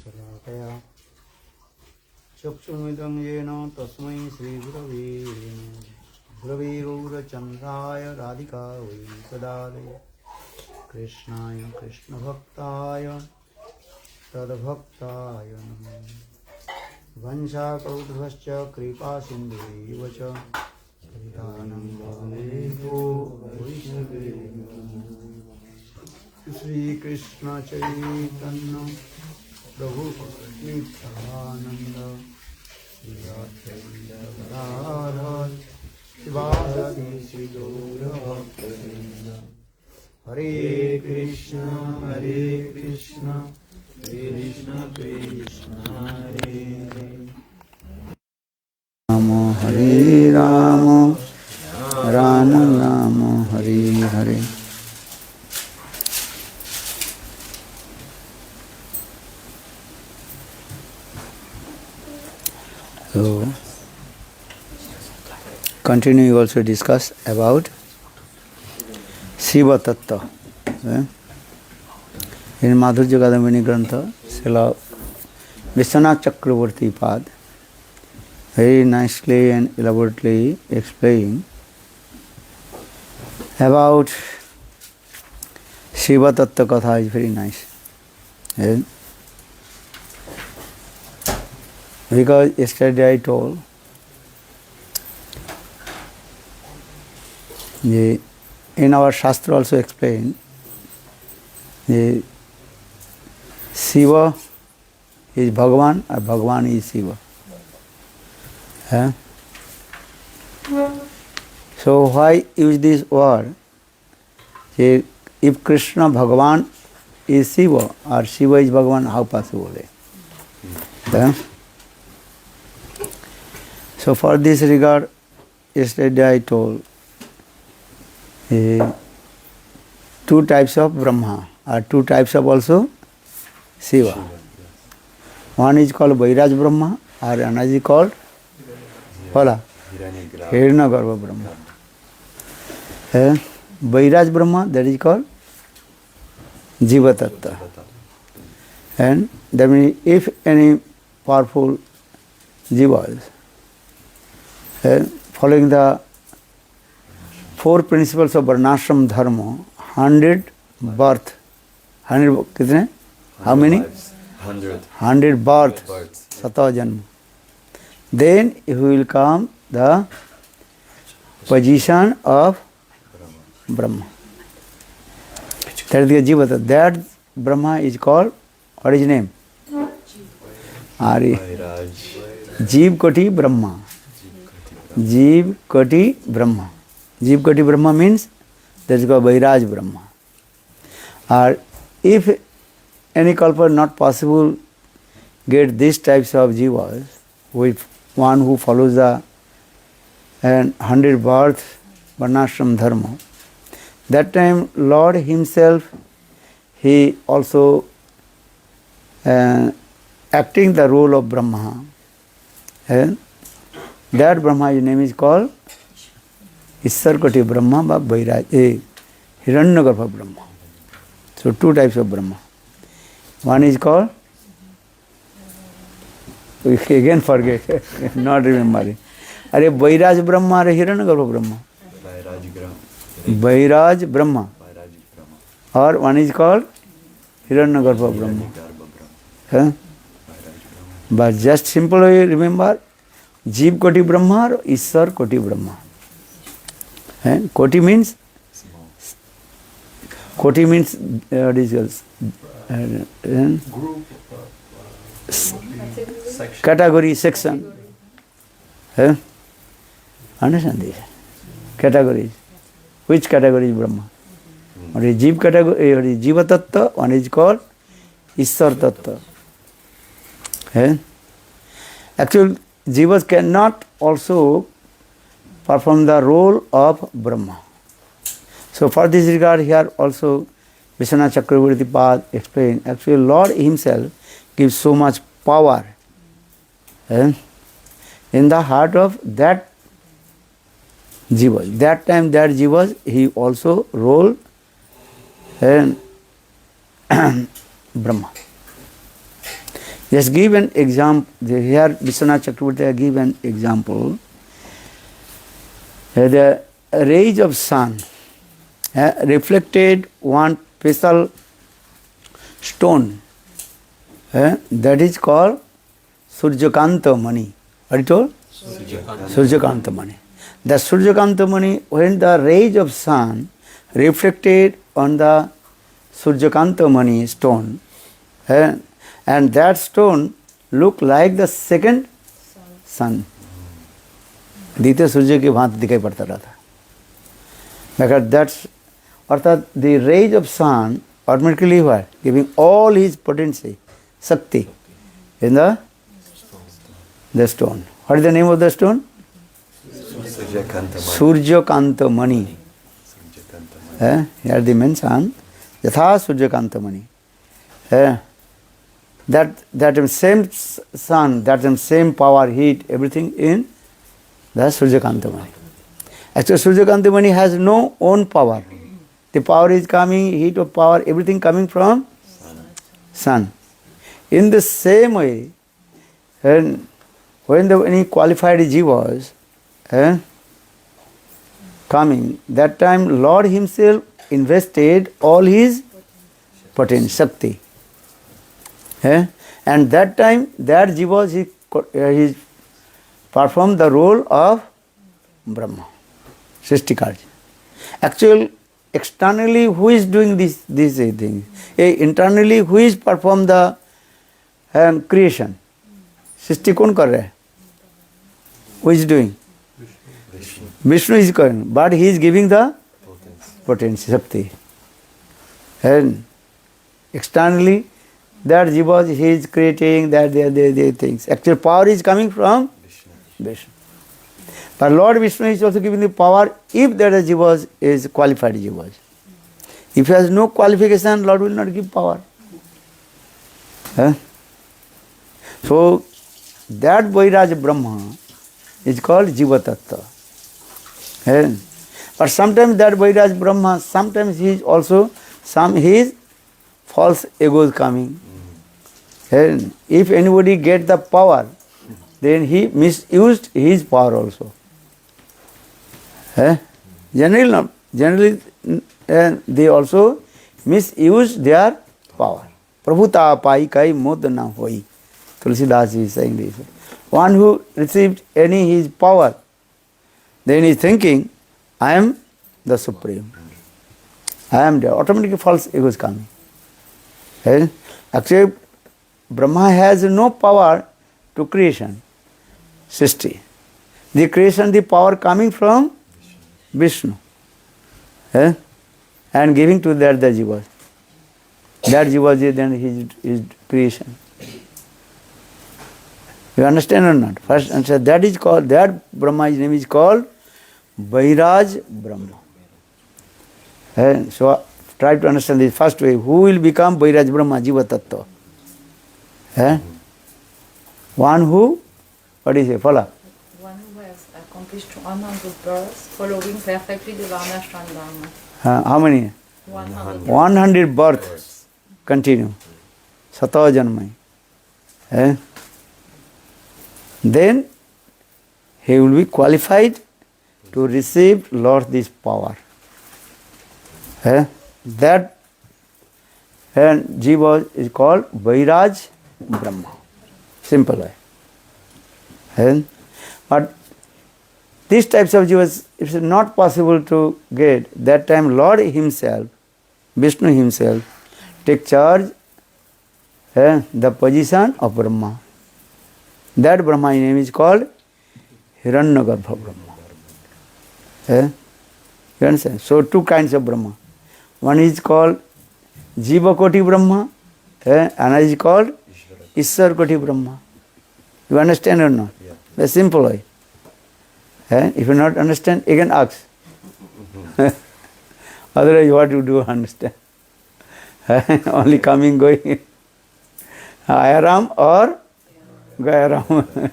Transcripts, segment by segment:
शलाकया चक्षुरुन्मिलितं येन तस्मै श्रीगुरवे नमः। गुरवे गौरचन्द्राय राधिकायै तदालये कृष्णाय कृष्णभक्ताय तद्भक्ताय नमः। वंशाकौटुभश्च कृपासिन्धुरेव च पतितानं पावनेभ्यो वैष्णवेभ्यो श्रीकृष्ण चैतन्य प्रभु नित्यानंद श्री राधे शिवासादि श्री गौरभक्तवृंद। हरे कृष्ण कृष्ण हरे राम हरे Ram Ram Ram Hare Hare. So, continue we also discuss about Shiva Tattva. In Madhurya Kadambini Grantha, Srila Vishwanath Chakravarti Pad very nicely and elaborately explain about Shiva Tattva Katha is very nice. Because yesterday I told in our Shastra also explained Shiva is Bhagavan or Bhagavan is Shiva. So why use this word? If Krishna Bhagavan is Shiva or Shiva is Bhagavan, how possible? So for this regard, yesterday I told two types of Brahma or two types of also Shiva. One is called Vairaj Brahma or another is called Hiranyagarbha Brahma. Vairaj Brahma, that is called Jiva Tattva. And that means if any powerful Jivas following the four principles of Varnashram Dharma, 100 birth, 100 kitne? How many? 100 birth, Sata Janma. Then he will come the position of Brahma. That is the Jiva. That Brahma is called, what is his name? Jeev Koti Brahma. Jeev Koti Brahma. Jeev Koti Brahma means that is called Vairaj Brahma. Or if any kalpa not possible get these types of jivas, with one who follows the 100 birth Varnashram Dharma, that time Lord himself, he also acting the role of Brahma. That Brahma, his name is called Ishar Koti Brahma or Vairaj, Hiranyagarbha Brahma. So two types of Brahma. One is called, we again forget, not remembering. Are Vairaj Brahma or Hiranyagarbha Brahma? Vairaj Brahma. Or one is called Hiranyagarbha Brahma. But just simply remember, Jeev Koti Brahma or Ishar Koti Brahma. Koti means what is category, section. Understand this? Categories. Which category is Brahma? One is Jeev category, one is Jiva Tattva, one is called Ishar Tattva. Actually, Jivas cannot also perform the role of Brahma. So for this regard, here also Vishwanath Chakravarti Pad explained, actually Lord himself gives so much power in the heart of that Jivas. That time that Jivas, he also role Brahma. Just give an example. Here Vishwanath Chakravarti give an example. The rays of sun reflected one special stone that is called Surjakanta Mani. What is it called? Surjakanta Mani. The Surjakanta Mani, when the rays of sun reflected on the Surjakanta Mani stone, and that stone looked like the second sun. द्वितीय सूर्य की भांति दिखाई पड़ता रहा था. Because that's, अर्थात the rays of sun automatically were giving all his potency, Shakti, in the stone. What is the name of the stone? Surjakanta Mani. Here they mention Yatha Surjakanta Mani. That same sun, that same power, heat, everything in the Surjakanta Mani. Actually, Surjakanta Mani has no own power. The power is coming, heat of power, everything coming from sun. In the same way, when any qualified jivas coming, that time Lord himself invested all his potential, Shakti. And that time, that jivas, he performed the role of Brahma, Srishtikarya. Actually, externally, who is doing these things? Internally, who is perform the creation? Srishti kaun kar raha hai? Who is doing? Vishnu is doing, but he is giving the potential, Shakti. And externally, that jivas he is creating, that they things. Actual power is coming from Vishnu. But Lord Vishnu is also giving the power if that jivas is qualified jivas. If he has no qualification, Lord will not give power. So that Vairaj Brahma is called Jiva Tattva. But sometimes that Vairaj Brahma, sometimes he is also, his false ego is coming. And if anybody get the power, then he misused his power also. Generally, they also misuse their power. Prabhuta pai kai mod na hoi. Tulsidas is saying this. One who received his power, then he is thinking, I am the Supreme. I am there. Automatically false ego is coming. Actually, Brahma has no power to creation, Srishti. The creation, the power coming from Vishnu. And giving to that the jivas. That jivas is then his creation. You understand or not? First answer, that is called, that Brahma's name is called Vairaj Brahma. So try to understand this first way. Who will become Vairaj Brahma, Jiva Tattva? One who, what is it? Follow. One who has accomplished 100 births following perfectly the Varnashram Dharma. How many? 100. 100 births. Continue. Sato Janmai. Then he will be qualified to receive Lord this power. That jiva is called Vairaj Brahma. Simple way. But these types of jivas, it is not possible to get. That time Lord himself, Vishnu himself, take charge the position of Brahma. That Brahma name is called Hiranyagarbha Brahma. You understand? So two kinds of Brahma. One is called Jiva Koti Brahma, another is called Ishwar Koti Brahma. You understand or not? Yeah. Very simple way. If you not understand, again ask. Otherwise, what you do understand? Only coming, going. Ayaram or Gayaram.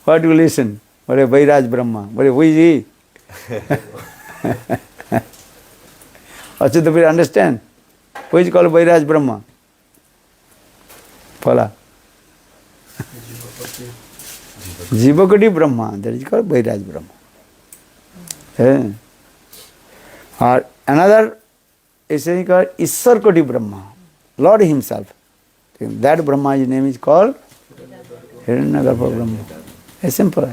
What you listen? What a Vairaj Brahma. What a who is he? Achyutapuri understand? Who is called Vairaj Brahma? Follow. Jivakoti Brahma, that is called Vairaj Brahma. Or another is called Ishwar Koti Brahma, Lord Himself. That Brahma's name is called Hiranyagarbha Brahma. It's simple.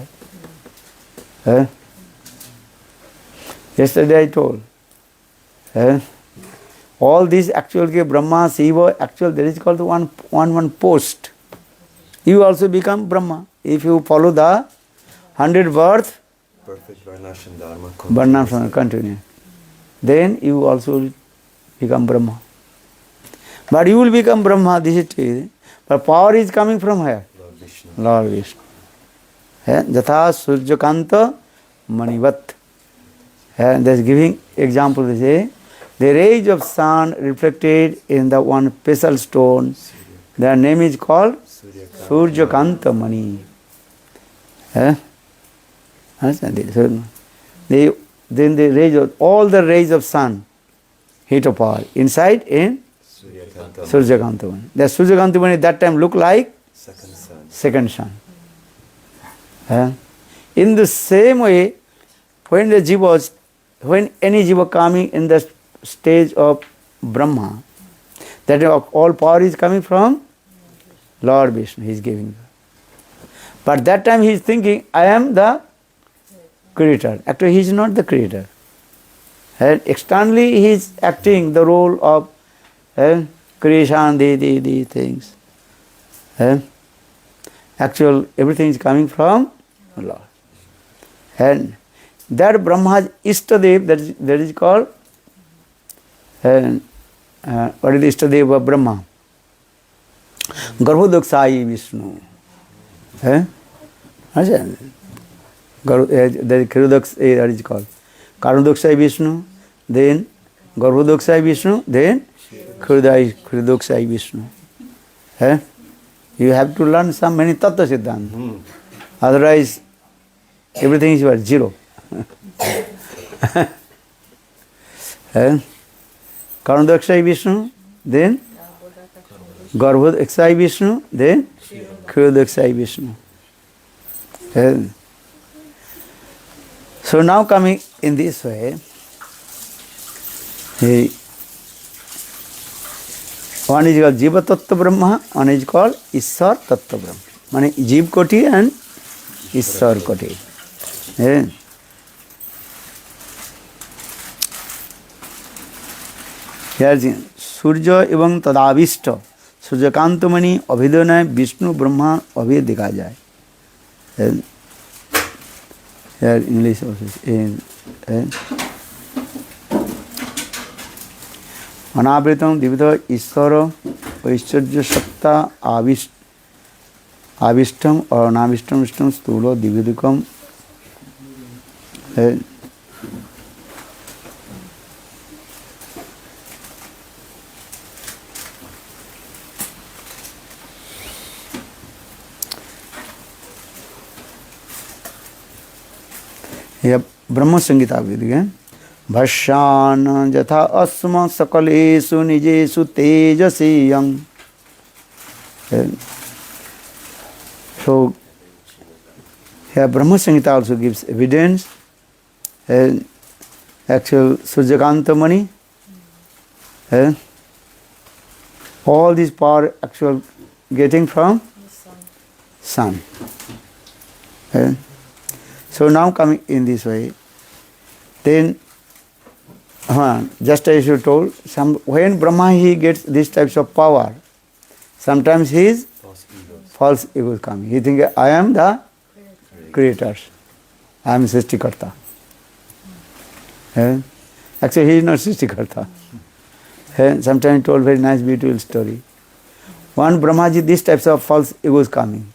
Yesterday I told. All these actual Brahma, Shiva, actual that is called one post. You also become Brahma. If you follow the 100 birth, Perfect Varnashram Dharma. Varnashram continue. Then you also will become Brahma. But you will become Brahma, this is true. But power is coming from where? Lord Vishnu. Lord Vishnu. Jatha Surjakanta Manivat. They are giving example, they say, the rays of sun reflected in the one special stone, their name is called Surjakanta Mani. Understand? Then the rays of, all the rays of sun hit upon inside in Surjakanta Mani. The Surjakanta Mani at that time look like second sun. In the same way, when any jiva coming in the stage of Brahma, that all power is coming from Lord Vishnu, He is giving. But that time he is thinking, I am the creator. Actually, he is not the creator. And externally he is acting the role of creation, the things. Actual, everything is coming from Lord. And that Brahma's Ishtadev, that is called, what is the Ishtadev of Brahma? Garbhodakshayi Vishnu. That is called Karudakshayi Vishnu, then Garbhodakshayi Vishnu, then Khudakshayi Vishnu. You have to learn some many Tattva Siddhanta. Otherwise, everything is what? Zero. Karudakshayi Vishnu, then Garbhodakshayi Vishnu, then Khudakshayi Vishnu. So now coming in this way, one is called Jiva Tattva Brahma, one is called Ishwar Tattva Brahma. Meaning Jiv Koti and Ishwar Koti. Here Surya एवं तदाविष्ट सूर्यकांतमणि अभिदय विष्णु ब्रह्मा अभेद देखा जाए. Here English also अनावृतम द्विविध ईश्वर ऐश्वर्य सत्ता आविष्टम और अनाविष्टम विष्णु स्थूल द्विविधकम. यह ब्रह्म संगीता विद्य भष्यान यथा अस्म सकलेषु निजेषु तेजसी यं. So here Brahma Samhita also gives evidence. Actual Surjakanta Mani, all this power actual getting from sun. So now coming in this way, then just as you told, when Brahma he gets these types of power, sometimes his false ego coming. He thinks I am the creator, I am Srishtikarta. Actually he is not Srishtikarta. Sometimes told very nice beautiful story. One Brahmaji, these types of false ego is coming.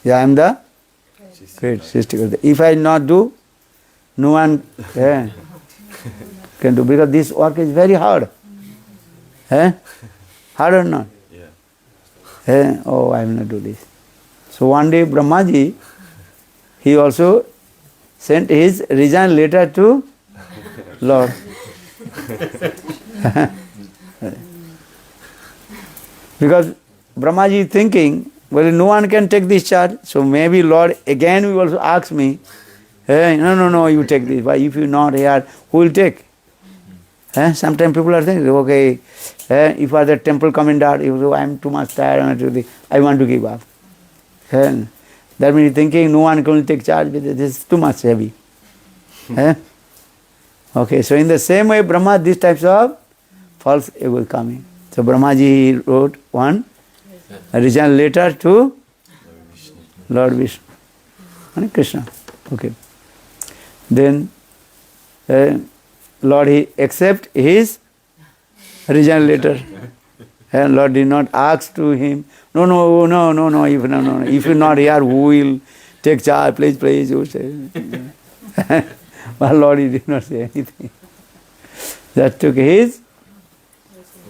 Yeah, I am the great Srishtikarta. If I not do, no one can do, because this work is very hard. Hard or not? Yeah. Oh, I will not do this. So one day Brahmaji, he also sent his resign letter to Lord. Because Brahmaji is thinking, well, no one can take this charge. So maybe Lord again will also ask me, hey, no, you take this. Why, if you not here, who will take? Sometimes people are thinking, okay, if you are the temple commander, you say, I am too much tired, I want to give up. That means thinking no one can take charge, this is too much heavy. Okay, so in the same way, Brahma, these types of false ego coming. So Brahmaji wrote one original letter to Lord Vishnu and Krishna. Okay. Then Lord he accept his original letter. And Lord did not ask to him, no, if you're not here, who will take charge, please, you say. But Lord he did not say anything. Just took his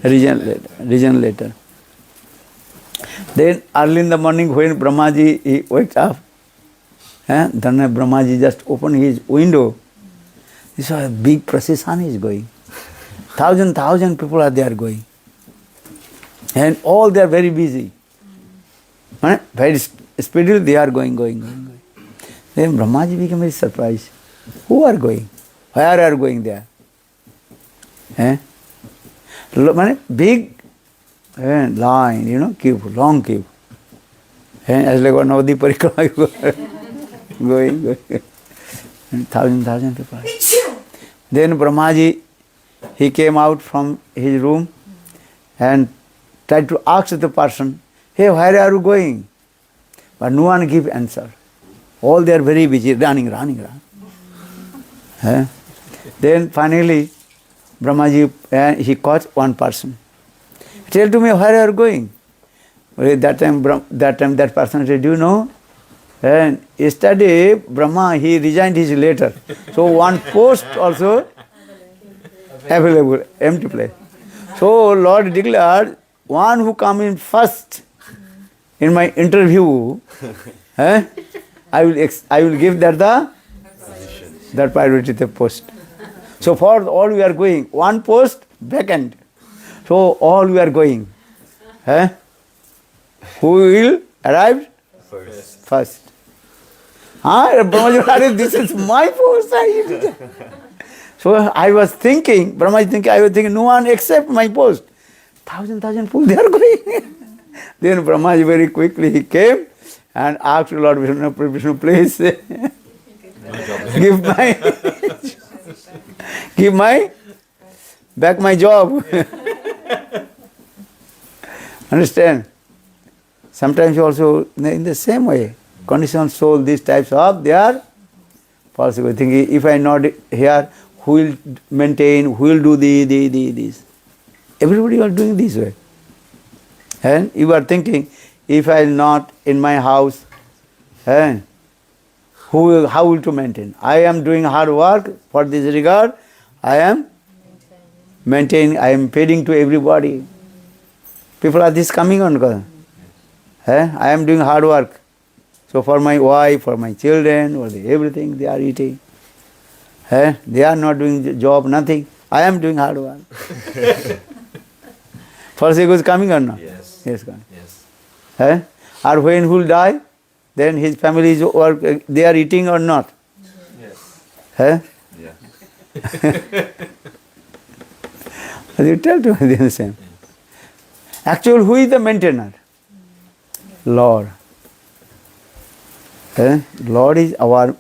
original letter. Then early in the morning when Brahmaji he wakes up, then Brahmaji just opened his window. He saw a big procession is going. Thousand people are there going. And all they are very busy. Very speedily they are going. Then Brahmaji became very surprised. Who are going? Where are going there? Big line, queue, long queue. As like one of the parikrama going. And thousand people. Then Brahmaji, he came out from his room and tried to ask the person, hey, where are you going? But no one give answer. All they are very busy, running. Then finally, Brahmaji, he caught one person. Tell to me, where are you going? Well, that time that person said, do you know? And yesterday, Brahma, he resigned his letter. So one post also available, empty place. So Lord declared, one who come in first in my interview, I will give that priority the post. So for all we are going, one post vacant. So all we are going. Who will arrive? First. Brahmaji, this is my post. So I was thinking, no one except my post. Thousand people, they are going. Then Brahmaji very quickly he came and asked Lord Vishnu, please give back my job. Understand? Sometimes also in the same way, conditioned soul, these types of, they are false ego. Thinking, if I am not here, who will maintain, who will do this? Everybody are doing this way. And you are thinking, if I am not in my house, how will to maintain? I am doing hard work for this regard. I am maintaining, I am feeding to everybody. People are this coming on. I am doing hard work. So for my wife, for my children, for everything they are eating. They are not doing job, nothing. I am doing hard work. False ego is coming or not? Yes, coming. Yes. Or when who will die, then his family is work, they are eating or not? Yes. You tell to me the same. Actually, who is the maintainer? Lord. Lord is our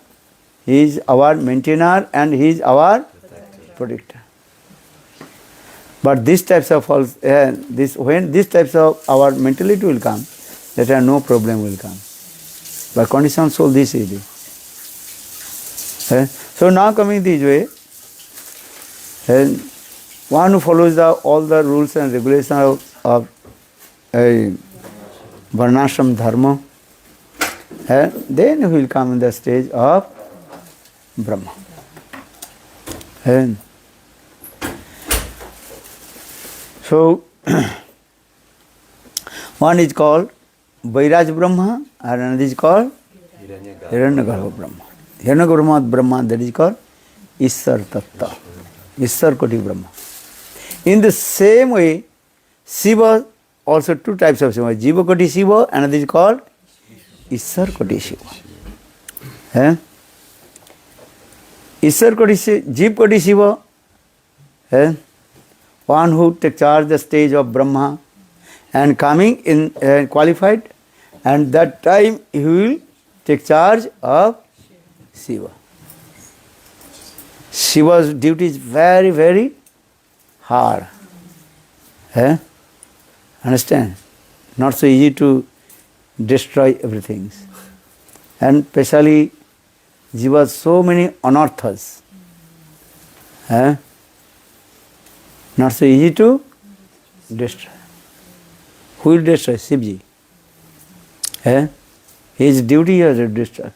maintainer and He is our protector. But these types of false, when these types of our mentality will come, then no problem will come. But conditioned soul, this is it. So now coming this way, one who follows all the rules and regulations of Varnashram Dharma, then he will come in the stage of Brahma. So, one is called Vairaj Brahma and another is called Hiranyagarbha Brahma. Hiranyagarbha Brahma, that is called Ishar Tattva, Ishar Koti Brahma. In the same way, Shiva also two types of Shiva. Jiva Koti Shiva, another is called Ishar Koti Shiva. Eh? Ishar Koti Shiva, Jiva Koti Shiva, one who takes charge the stage of Brahma and coming in qualified, and that time he will take charge of Shiva. Shiva's duty is very, very hard. Understand? Not so easy to destroy everything. And especially Jiva, so many anarthas. Not so easy to destroy. Who will destroy? Shivji. His duty is to destroy.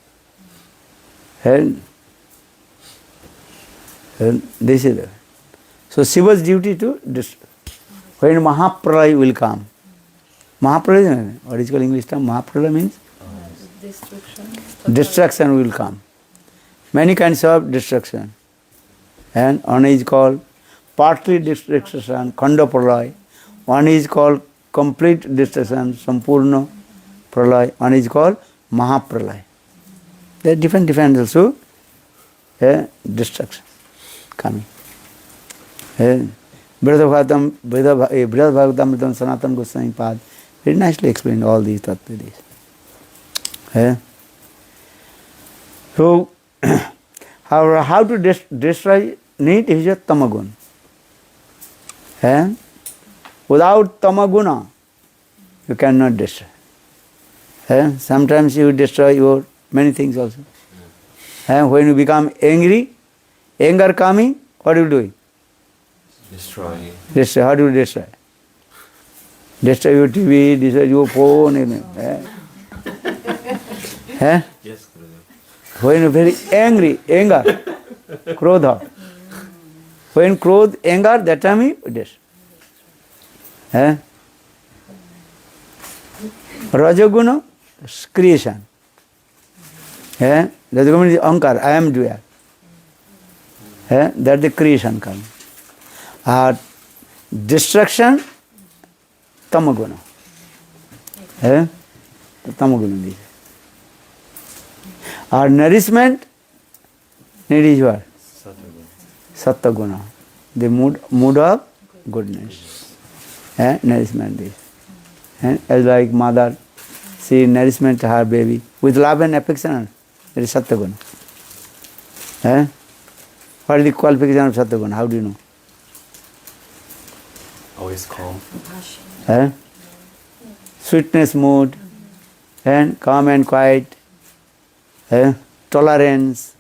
This is it. So Shiva's duty to destroy. When Mahapralaya will come. Mahapralaya, what is called English term? Mahapralaya means? Destruction will come. Many kinds of destruction. And one is called partly destruction, Khanda Pralaya. One is called complete destruction, Sampurna Pralaya. One is called Mahapralaya. There are different also destruction coming. Brihad Bhagavatam Sanatana Goswami Pad very nicely explained all these tattva. So, how to destroy need is a tamagun. Without tamaguna, you cannot destroy. Sometimes you destroy your many things also. When you become angry, anger coming, what are you doing? Destroy. Destroy. How do you destroy? Destroy your TV, destroy your phone. Yes, Gurudev. When you are very angry, anger, krodha. When krodha, anger, that time you destroy. Rajaguna, creation. Rajaguna is ankar, I am doer. That the creation comes. Destruction, tamaguna. Tamaguna is. Our nourishment, need is what? Sattva-guna. The mood of goodness. Nourishment is. As like mother, she nourishment her baby with love and affection. That is Sattva-guna. What is the qualification of Sattva-guna? How do you know? Always calm. Sweetness mood, and calm and quiet, tolerance,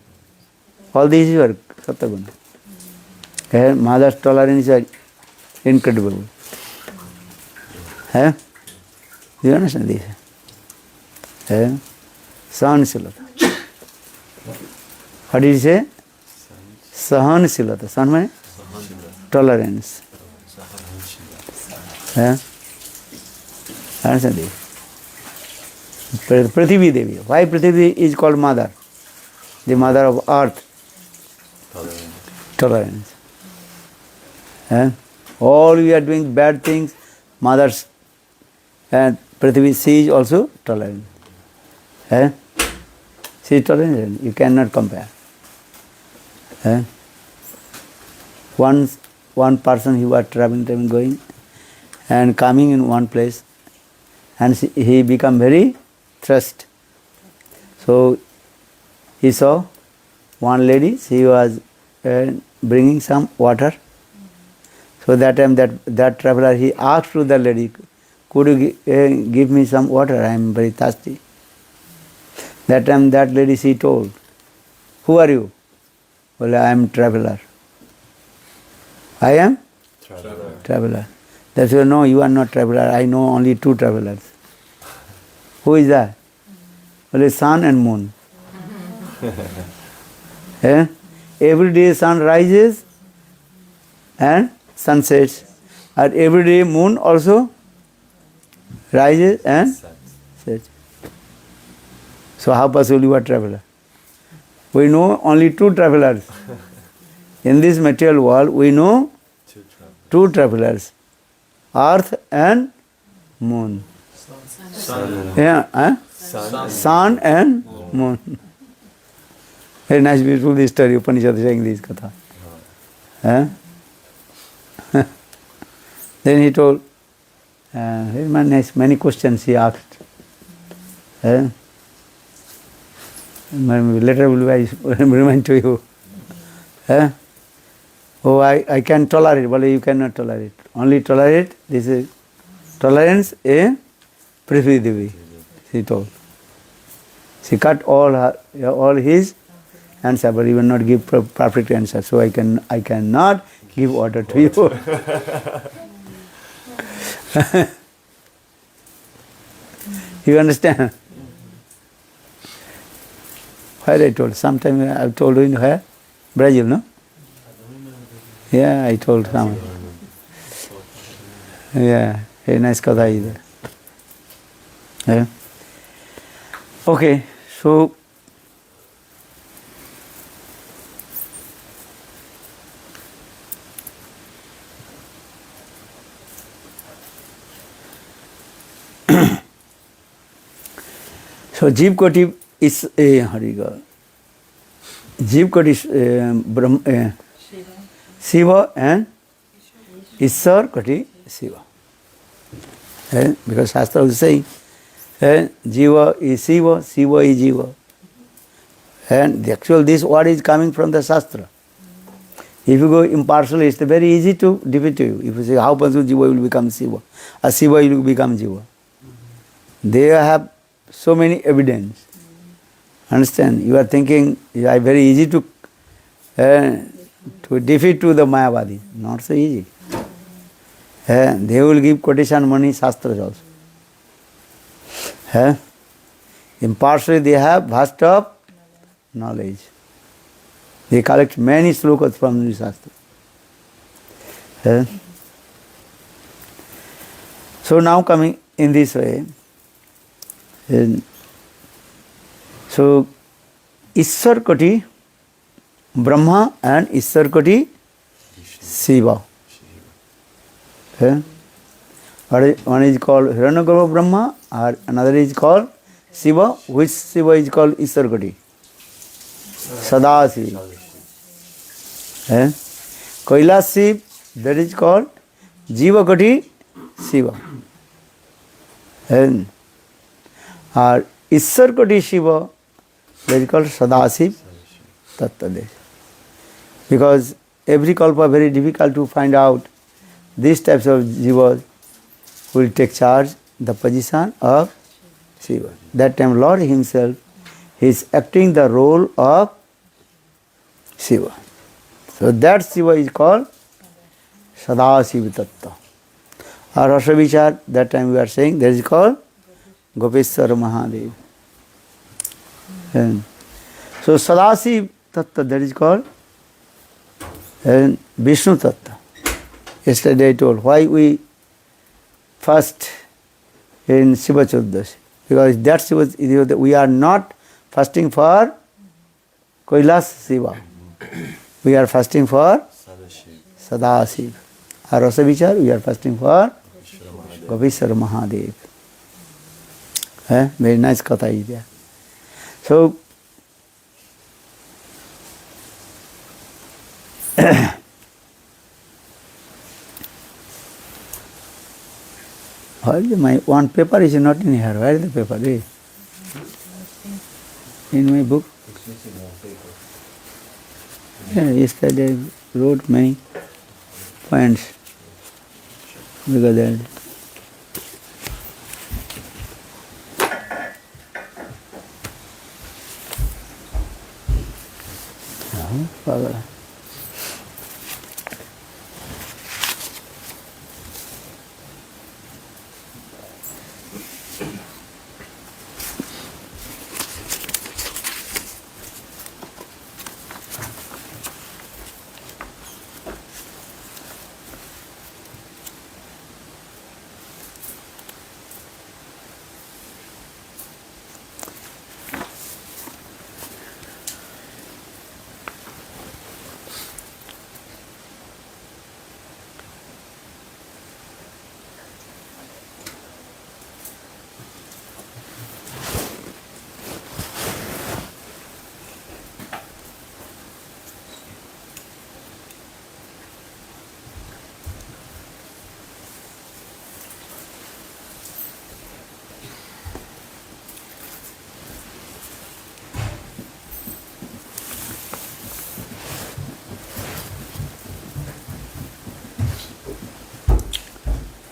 all these are Sattva-guna. Mother's tolerance is incredible. Do you understand this? Sahansilata. What did you say? Sahansilata. Sahan means tolerance. Understand this? Prithvi Devi. Why Prithvi is called mother? The mother of earth. Tolerance. All we are doing bad things, mothers and Prithvi, she is also tolerant. She is tolerant, you cannot compare. Once one person, he was traveling, going and coming in one place, and he become very thirst. So he saw one lady, she was bringing some water. So that time that traveler, he asked to the lady, could you give me some water? I am very thirsty. That time that lady, she told, who are you? Well, I am traveler. I am? Traveler. That's why, no, you are not traveler. I know only two travelers. Who is that? Well, sun and moon. Every day sun rises and sun sets. And every day moon also rises and sets. So how possible you are traveler? We know only two travelers. In this material world, we know two travelers, earth and moon. Sun and Yeah, huh? sun. Sun and moon. Very nice, beautiful this story. Upanishad saying this katha. Huh? Then he told, very nice, many questions he asked. Later will I remind to you. Oh, I can tolerate, but you cannot tolerate. Only tolerate, this is tolerance in Prithvi Devi, she told. She cut all his answer, but he will not give perfect answer. So I cannot give order to you. You understand? Where I told? Sometime I told you in where? Brazil, no? Yeah, I told someone. Yeah, very nice katha is there. Yeah. Okay, so so Jeev Koti is Hariga. Jeev Koti is Shiva and Ishwar Koti Shiva. Because Shastra is saying Jiva is Shiva, Shiva is Jiva. And the actual this word is coming from the Shastra. If you go impartially, it's very easy to defeat you. If you say how possible Jiva will become Shiva, or Shiva will become Jiva. They have so many evidence. Understand? You are thinking very easy to defeat to the Mayavadi. Not so easy. They will give quotation money, Shastras also. Impartially they have vast of knowledge. They collect many slokas from the Shastra. So now coming in this way, so Ishwar Koti Brahma and Ishwar Koti Shiva. One is called Hiranyagarbha Brahma, or another is called Shiva. Which Shiva is called Ishwar Koti? Sadasiva. Kailas Shiv, that is called Jiva Koti Shiva. Or Ishwar Koti Shiva, that is called Sadasiv Tattadesh. Because every kalpa very difficult to find out these types of jivas will take charge the position of Shiva. That time Lord himself is acting the role of Shiva. So that Shiva is called Sadasiva Tattva. Or Rasa Vichar, that time we are saying, that is called Gopeshwar Mahadev. So Sadasiva Tattva, that is called Vishnu Tattva. Yesterday I told why we fast in Shiva Choddashi. Because that Shiva, we are not fasting for Kailas Shiva. We are fasting for Sadasiv. Or Rasa Vichar, we are fasting for Gopeshwar Mahadev. Very nice katha is there. So, where is my one paper is not in here? Where is the paper? In my book. Yeah, yesterday I wrote many points because that. Father.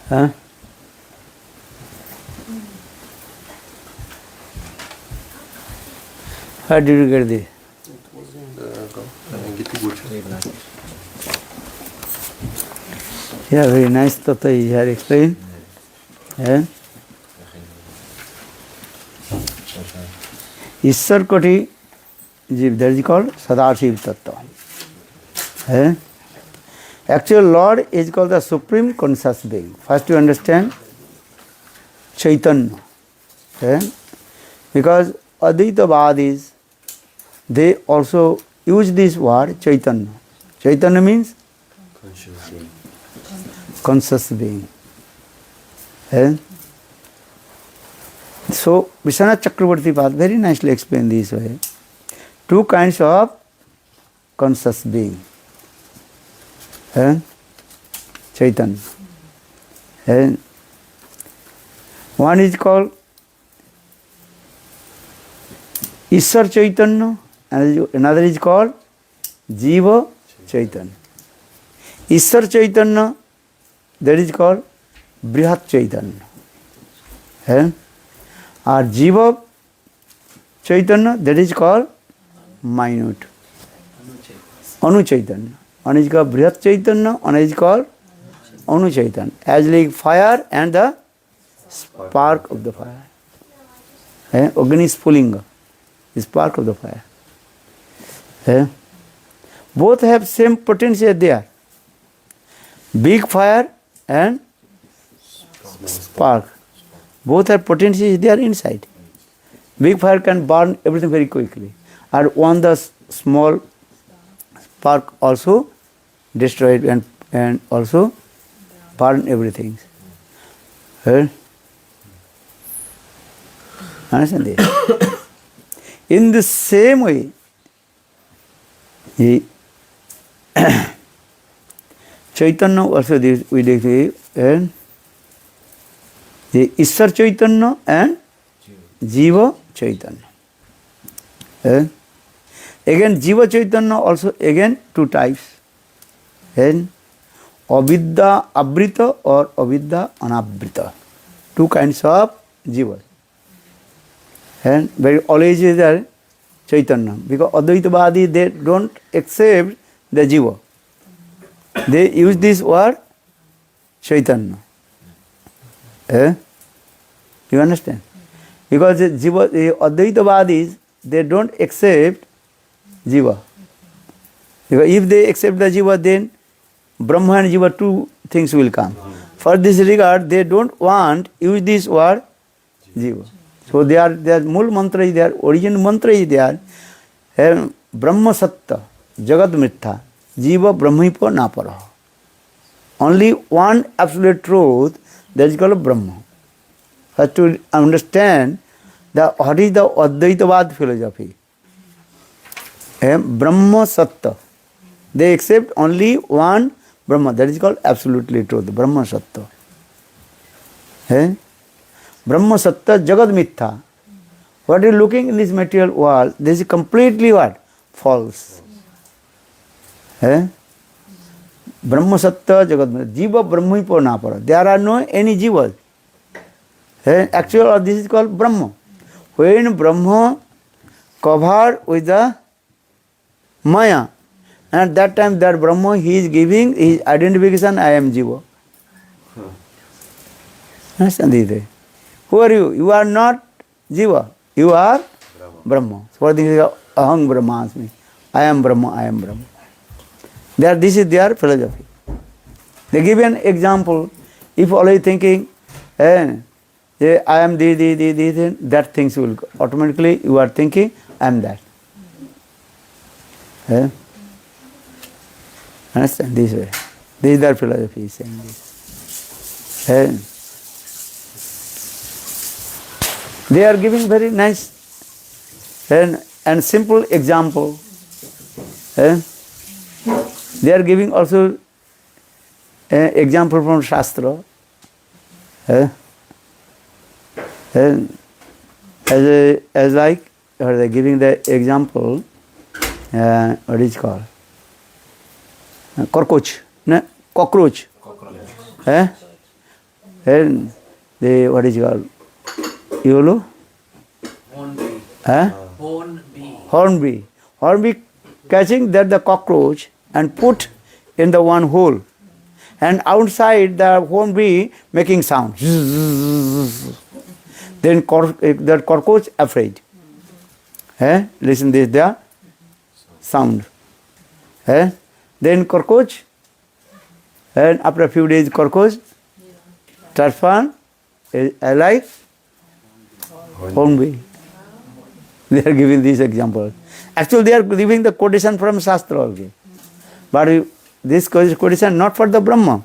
Huh? How did you get this? Yeah, very nice Tata he had explained. Yeah? ईश्वर कोटि जीव, that is called Sadashiv Tattva. Yeah? Actual Lord is called the Supreme Conscious Being. First you understand Chaitanya. Yeah? Because Advaitavadis, they also use this word Chaitanya. Chaitanya means conscious being. Yeah? So, Vishwanath Chakravarti Pad very nicely explained this way. Two kinds of conscious being. Chaitanya. One is called Ishwar Chaitanya, and another is called Jiva Chaitanya. Ishwar Chaitanya, that is called Brihat Chaitanya. Or Jiva Chaitanya, that is called minute. Anu Chaitanya. One is called Brihat Chaitanya, one is called Anu Chaitanya. As like fire and the spark of the fire. Agni Spulinga, the spark of the fire. Both have same potential there. Big fire and spark. Both have potential there inside. Big fire can burn everything very quickly. And one the small spark also destroy it and also burn everything. Understand this? In the same way, Chaitanya also we declare, and the Ishwar Chaitanya and Jiva Chaitanya. Again, Jiva Chaitanya also again two types. And Avidya Abrita or Avidya Anabrita. Two kinds of Jiva. And very always is there Chaitanya. Because Advaitavadi, they don't accept the Jiva. They use this word Chaitanya. You understand? Because the Advaitavadis, they don't accept Jiva. Because if they accept the Jiva, then Brahma and Jiva, two things will come. For this regard, they don't want use this word Jiva. So their mul mantra is there, origin mantra is there. Brahma Satta, Jagat Mritha, Jiva Brahmipo Napara. Only one absolute truth, that is called Brahma. Has to understand what is the Advaitavad philosophy. Brahma Satta. They accept only one Brahma, that is called absolutely truth, Brahma Satta. Brahma Satta Jagat Mitha. What you are looking in this material world, this is completely what? False. Brahma Satta Jagat Mitha. Jiva Brahmipo Napara. There are no any Jivas. Actually, this is called Brahma. When Brahma covered with the Maya, and at that time that Brahma, he is giving his identification, I am Jiva. Understand this? Who are you? You are not Jiva. You are Brahma. So this is Aham Brahmasmi. I am Brahma, I am Brahma. This is their philosophy. They give an example. If always thinking, I am this, that things will go. Automatically you are thinking, I am that. Understand? This way. This is their philosophy, saying this. They are giving very nice and simple example. They are giving also example from Shastra. As like, or they are giving the example, what is called? Cockroach. And the, what is it called? Yolo? Hornby. Huh? Hornby. Hornby. Hornby catching that the cockroach and put in the one hole. And outside the hornby making sound. Then that cockroach afraid. Listen this the sound. Then cockroach, and after a few days cockroach transform alive hornby. They are giving this example. Actually they are giving the quotation from Shastra also. But this quotation not for the Brahma,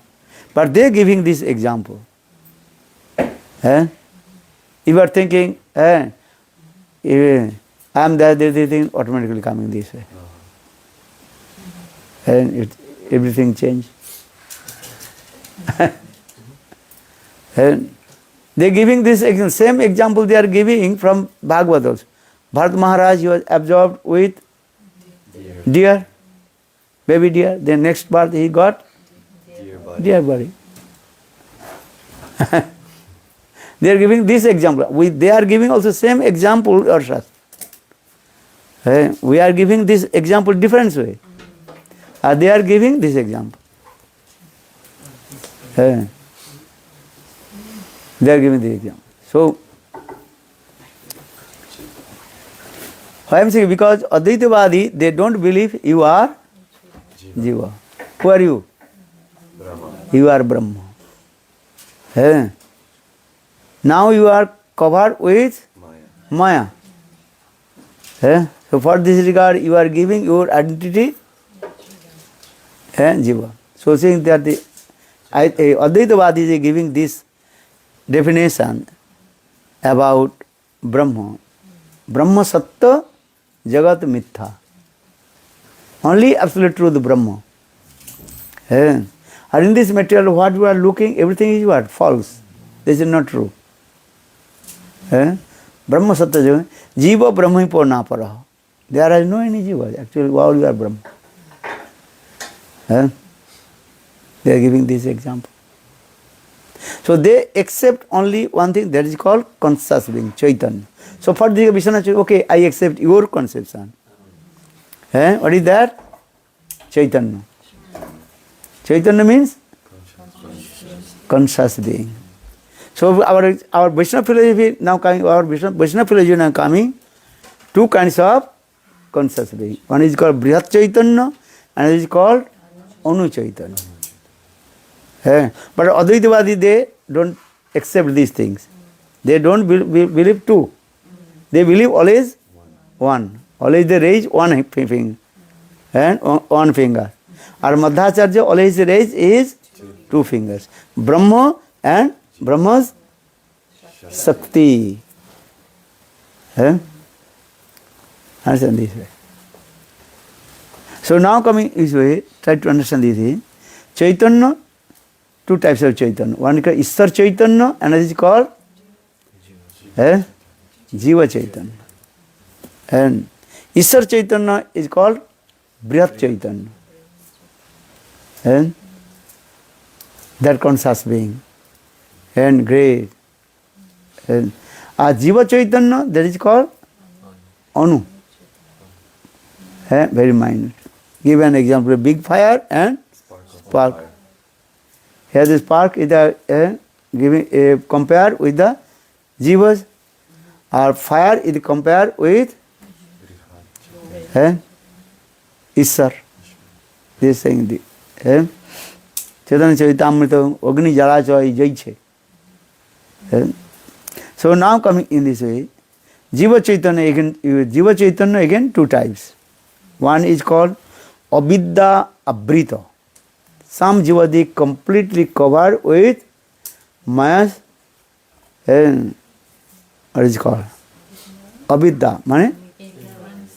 but they are giving this example. You are thinking, I am there, this thing automatically coming this way. And everything changed. And they are giving this same example they are giving from Bhagavad also. Bharat Maharaj, he was absorbed with deer, baby deer. Then next birth he got deer body. They are giving this example. They are giving also same example or Shastra. We are giving this example different way. They are giving this example. They are giving this example. So, I am saying because Advaitavadi, they don't believe you are Jiva. Who are you? Brahma. You are Brahma. Now you are covered with Maya. So for this regard, you are giving your identity Jiva. So saying that the Advaitavadi is giving this definition about Brahma. Brahma Satta Jagat Mitha. Only absolute truth Brahma. And in this material what you are looking, everything is what? False. This is not true. Brahma Satta Jagat. Jiva Brahma Purna Paraha. There is no any Jiva. Actually, all you are Brahma. They are giving this example. So they accept only one thing, that is called conscious being, Chaitanya. So for this Vishwanath, okay, I accept your conception. What is that? Chaitanya. Chaitanya means conscious being. So our Vaishnava philosophy now coming, two kinds of conscious being. One is called Brihat Chaitanya, and it is called Anu Chaitanya. But Advaitavadi, they don't accept these things. They don't believe two. They believe always one. Always they raise one finger and one finger. Our Madhacharya always raise is two fingers. Brahma and Brahma's Shakti. Understand this way. So now coming this way, try to understand this. Chaitanya, two types of Chaitanya. One is called Ishar Chaitanya, another is called Jiva Chaitanya. And Ishar Chaitanya is called Brihat Chaitanya. And that conscious being. And great. And Jiva Chaitanya, that is called Anu. Very minute. Give an example, big fire and spark. Here the spark is giving compared with the jivas, or fire is compared with Ishar. This is saying the Chaitanya Charitamrita Agni Jala Chai Jai. So now coming in this way, Jiva Chaitanya again two types. One is called Avidya Abrita. Some Jivadi completely covered with Maya's, what is it called? Avidya, means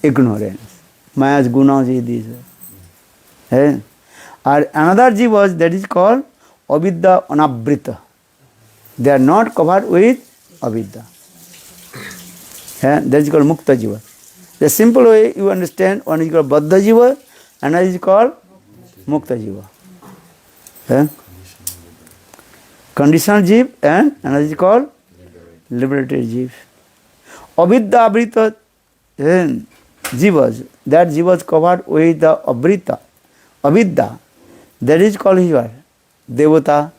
ignorance. Maya's gunas is this. And another Jivas, that is called Avidya Anabrita. They are not covered with Avidya. That is called Mukta Jiva. The simple way you understand, one is called Baddha Jiva, another is called Mukta Jiva. conditioned jiv, and another is called liberated jiv. Avidya avrita jivas, that jivas covered with the avrita, avidya, that is called here devata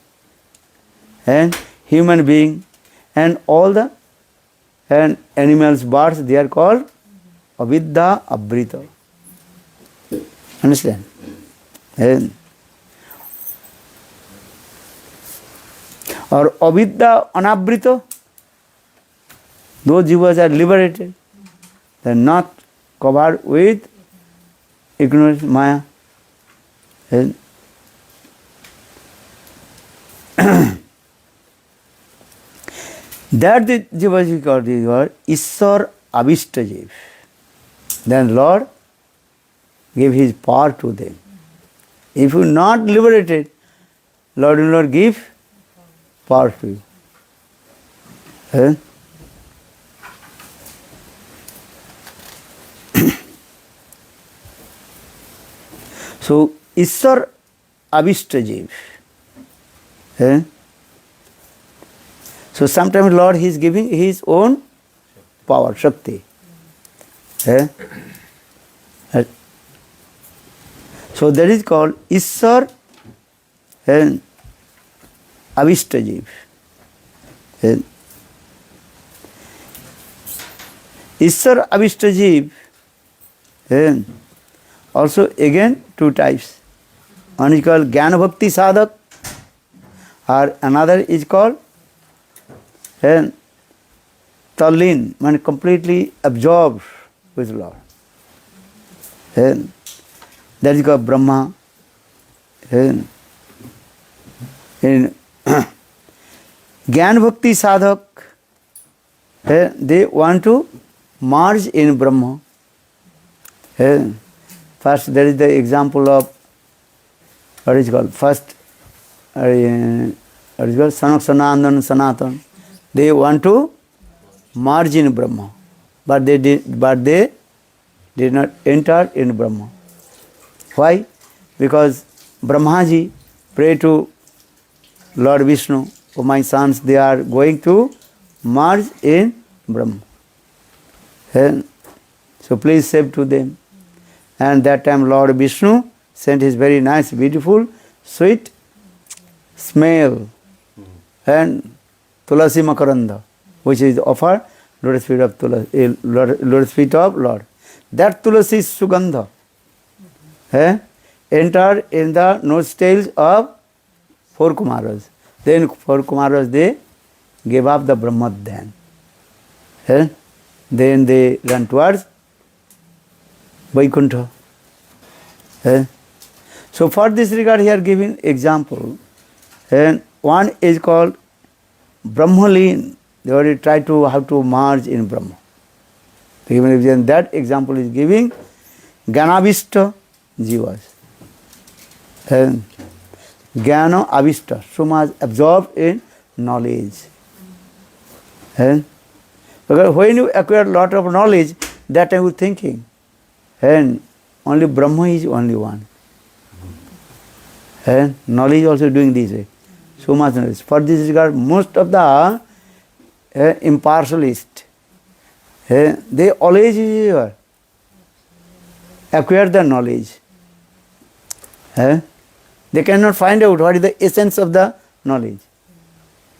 and human being and all the and animals, birds, they are called avidya avrita. Understand? And or avidya anavrita, those jivas are liberated. They are not covered with ignorance, maya. And that the jivas is called Ishwar Avishta jiv. Then Lord gave his power to them. If you are not liberated, Lord will not give power to you. Eh? So, Ishwar Avishta jiv. Eh? So, sometimes Lord is giving his own power, Shakti. Eh? So, that is called Ishwar and Avishta jiv. Ishwar Avishta jiv, also again two types. One is called Jnana Bhakti Sadhak, or another is called Tallin, means completely absorbed with Lord. That is called Brahma. In Jnana Bhakti Sadhak, they want to merge in Brahma. First, there is the example of what is called first, what is called Sanak Sanandan Sanatan. They want to merge in Brahma, but they did not enter in Brahma. Why? Because Brahmaji prayed to Lord Vishnu, oh my sons, they are going to merge in Brahma. So please save to them. And that time Lord Vishnu sent his very nice, beautiful, sweet smell and Tulasi Makaranda, which is offered lotus feet of Tulasi, lotus feet of Lord. That Tulasi Sugandha entered in the nostrils of four Kumaras. Then four Kumaras, they gave up the Brahmadhyan. Then they ran towards Vaikuntha. So for this regard, here giving example, and one is called Brahmalin. They already try to how to merge in Brahma. Even that example is giving Jnanavishta jivas. And Jnana Avishta, so much absorbed in knowledge. And because when you acquire a lot of knowledge, that time you are thinking, and only Brahma is only one. And knowledge also doing this way. So much knowledge. For this regard, most of the impartialists, they always acquire the knowledge. They cannot find out what is the essence of the knowledge.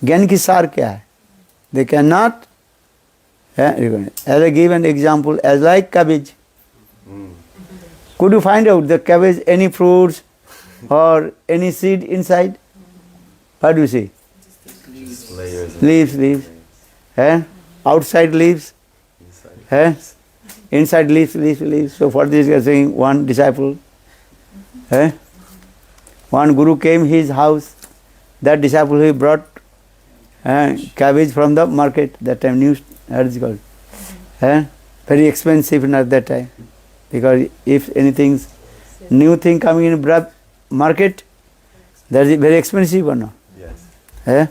Gyan ki sar kya hai? They cannot. As I give an example, as like cabbage. Could you find out the cabbage, any fruits or any seed inside? What do you see? Leaves. Outside leaves. Inside leaves. So for this you are saying one disciple. One guru came his house. That disciple he brought cabbage from the market. That time new, what is it called? Very expensive at that time. Because if anything new thing coming in market, that is very expensive or no? Yes.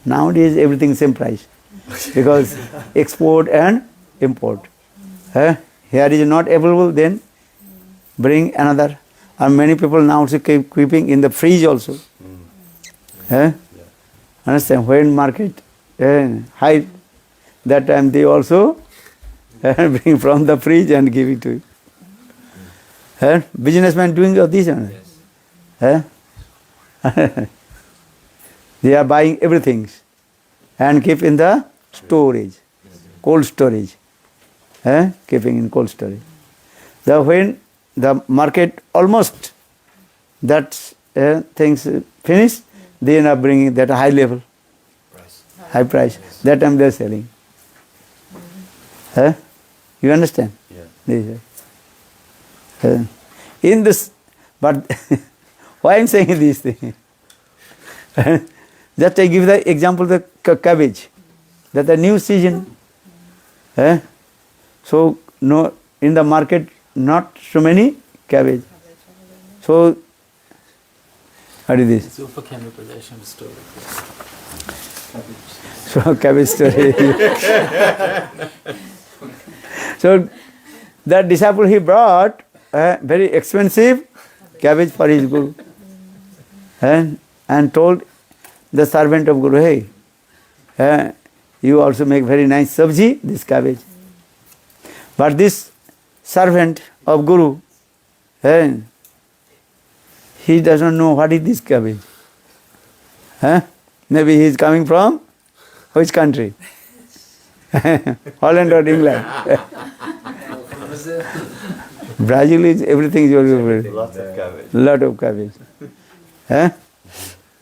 Nowadays everything same price. Because export and import. Here is not available, then bring another. And many people now also keep keeping in the fridge also. Understand? When market high, that time they also bring from the fridge and give it to you. Businessmen doing all this. They are buying everything and keep in the storage, cold storage. Keeping in cold storage. So when the market almost that things finish, they are bringing that high level, high price. That time they are selling. You understand? Yeah. In this, but why I am saying this thing? Just I give the example the cabbage. That the new season. So no, in the market not so many cabbage. So what is this? Super chemical story. So cabbage story. So that disciple he brought very expensive cabbage for his guru, and told the servant of Guru, hey, you also make very nice sabji, this cabbage. But this servant of Guru, he doesn't know what is this cabbage. Maybe he is coming from which country? Holland or England? Brazil is everything is Lots of cabbage. lot of cabbage. And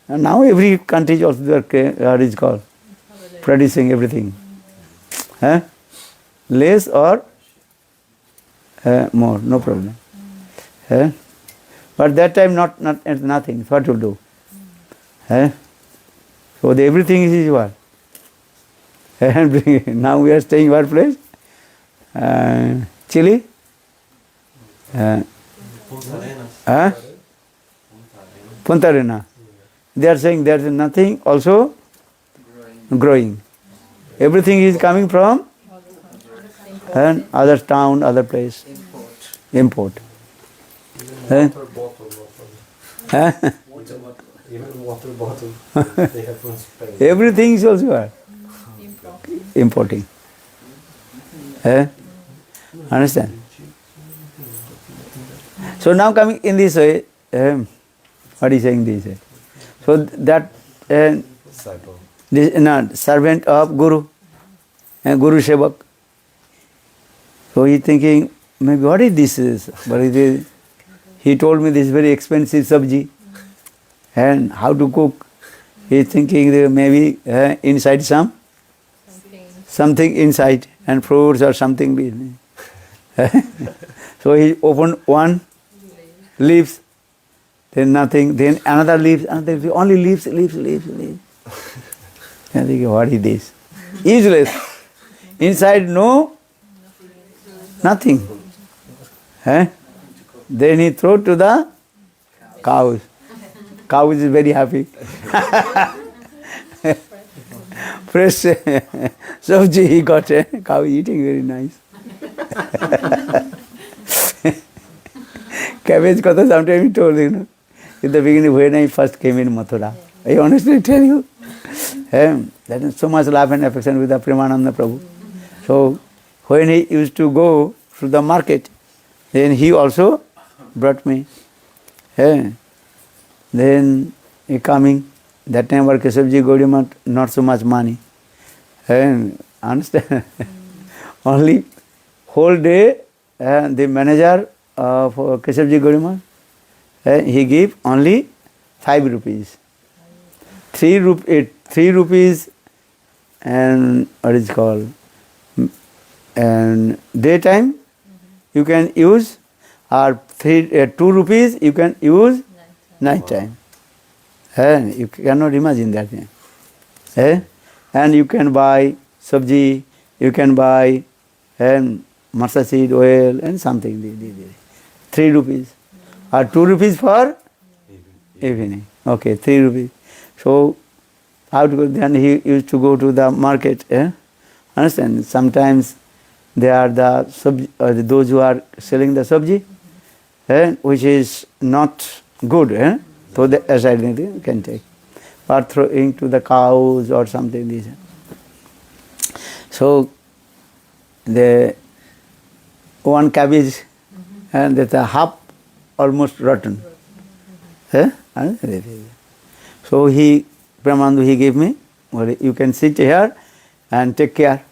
now every country is also what is called producing everything. Less or more, no problem. But that time not nothing. What to do? So everything is what? And now we are staying what place? Chile? Punta Arenas. They are saying there is nothing also growing. Everything is coming from other town, other place. Import. Water bottle. Even water bottle they have from Spain. Everything is also what? Importing. Understand? So now coming in this way, what is saying this way? So that this servant of Guru, Guru Sevak. So he thinking, maybe what is this? But he told me this very expensive sabji and how to cook. He thinking that maybe inside something inside and fruits or something. So he opened one leaves, then nothing, then another leaves, only leaves. I think, what is this? Useless. Inside no, nothing. Then he threw to the cows. Cow is very happy. Fresh sabji he got. Cow eating very nice. Cabbage kata sometimes he told, in the beginning when I first came in Mathura. I honestly tell you, that is so much love and affection with the Premananda Prabhu. So when he used to go to the market, then he also brought me. Then he coming. That time our Keshavji Gaudiya not so much money. Understand? Only whole day the manager of Keshavji Gaudiya he give only 5 rupees. 3 rupees and what is called? And daytime you can use, or 2 rupees you can use night time. You cannot imagine that. And you can buy sabji, you can buy matcha seed oil and something. 3 rupees. Or 2 rupees for evening. Okay, 3 rupees. So how to go? Then he used to go to the market. Understand? Sometimes they are the those who are selling the sabji, which is not good. So the aside can take. or throwing to the cows or something. This. So the one cabbage and that's a half almost rotten. Eh? So Brahmananda, he gave me, well, you can sit here and take care.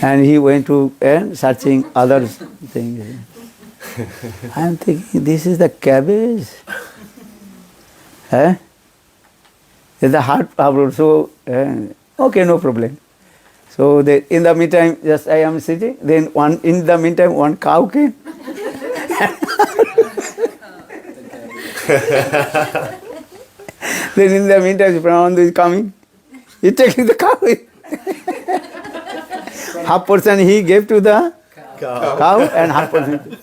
And he went to searching other things. I am thinking, this is the cabbage. It's a hard problem. So, okay, no problem. So in the meantime, just I am sitting. Then in the meantime, one cow came. Then in the meantime, Brahmananda is coming. He's taking the cow. Half portion he gave to the cow and half portion.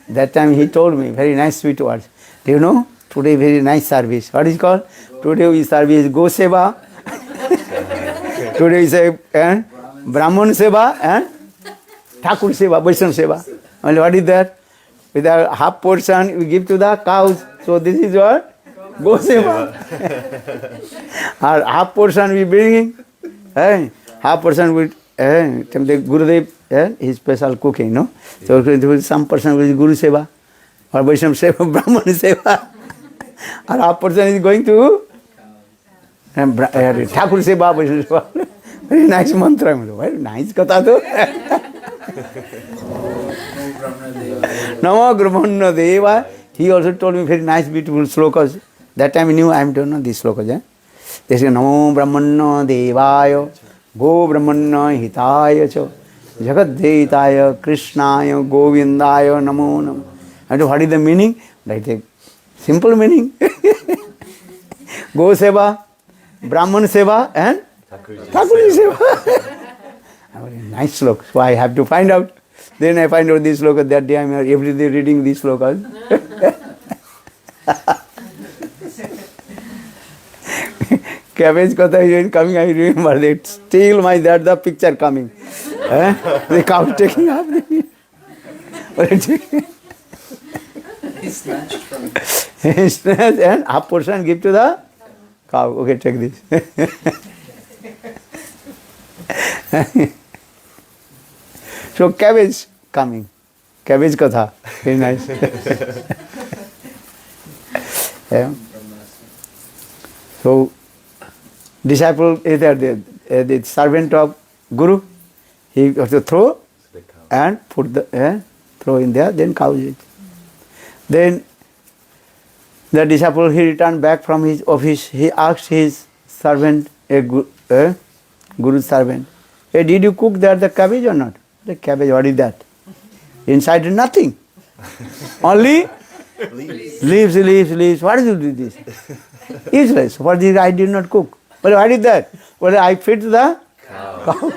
That time he told me very nice sweet words. Do you know? Today very nice service. What is called? Today we service Go Seva. Today we say Brahman Seva and Thakur Seva, Vaishnava Seva. And what is that? With a half portion we give to the cows. So this is what? Go Seva. Or half portion we bring. Half portion we the Gurudev, his special cooking, no? So some person will Guru Seva or Vaishnava Seva, Brahman Seva. Or half person is going to Thakur Seva, Vaishnava Seva. Very nice mantra. Very nice katha to. Namo Brahmanna Deva. He also told me very nice, beautiful slokas. That time I knew I don't know these slokas. They say Namo Brahmanna Devaya Go Brahmanna Hitaya Cha Jagat Deitaya Krishnaya Govindaya Namo Namo. And what is the meaning? Like a simple meaning. Go Seva, Brahman Seva and Thakur Seva. Nice sloka. So I have to find out. Then I find out this sloka. That day I am every day reading these slokas. Cabbage kotha is coming, I remember that. Still that the picture coming. The cow taking up. He snatched from it. He snatched and half portion give to the cow. Okay, take this. So cabbage coming. Cabbage katha. Very nice. So disciple is the servant of Guru. He has to throw and put the throw in there, then cows it. Then the disciple, he returned back from his office. He asked his servant, Guru's servant, hey, did you cook there the cabbage or not? The cabbage, what is that? Inside nothing. Only leaves. What is this? Useless. What is I did not cook. Well, what is that? Well, I feed the cow.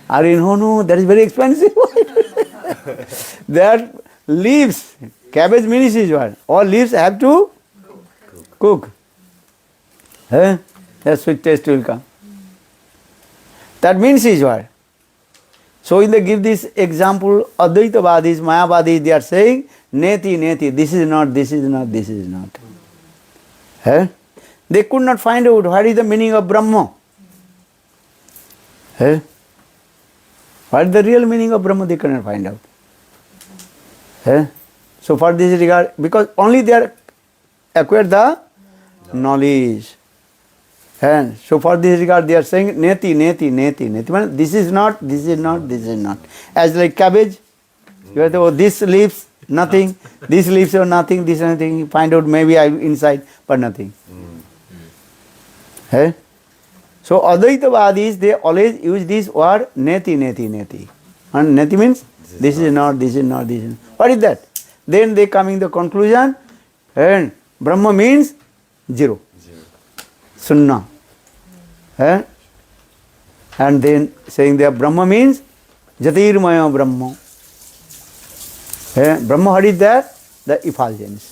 No, that is very expensive. That leaves, cabbage means is what? All leaves have to cook. That sweet taste will come. That means is what? So in they give this example, Advaitavadis, Mayavadis, they are saying, Neti, this is not. They could not find out what is the meaning of Brahma. What is the real meaning of Brahma, they cannot find out. So for this regard, because only they are acquired the knowledge. So for this regard, they are saying, Neti. This is not. As like cabbage, you have to, this leaves, nothing. These leaves are nothing, this is nothing. You find out maybe I inside, but nothing. So Advaitavadis, they always use this word Neti. And Neti means this is not. What is that? Then they come in the conclusion, and Brahma means zero. Sunna. And then saying that Brahma means Jatirmaya Brahma. Brahma, what is that? The effulgence.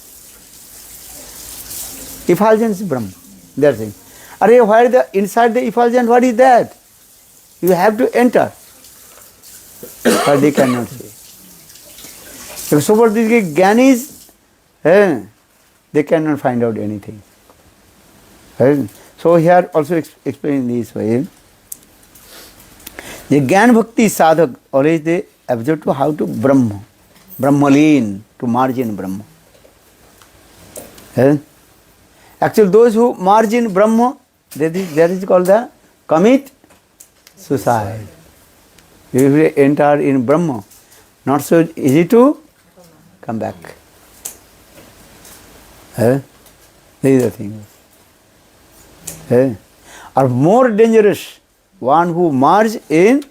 Effulgence is Brahma. They are saying. Where the inside the effulgence, what is that? You have to enter. But they cannot say. So for this Gyanis, they cannot find out anything. Right? So here also explain this way. The Gyan Bhakti sadhak always they observe to how to Brahma, Brahmaleen, to merge in Brahma. Right? Actually, those who merge in Brahma, that is called the commit suicide. If you enter in Brahma, not so easy to come back. This is the thing. Or more dangerous, one who merge in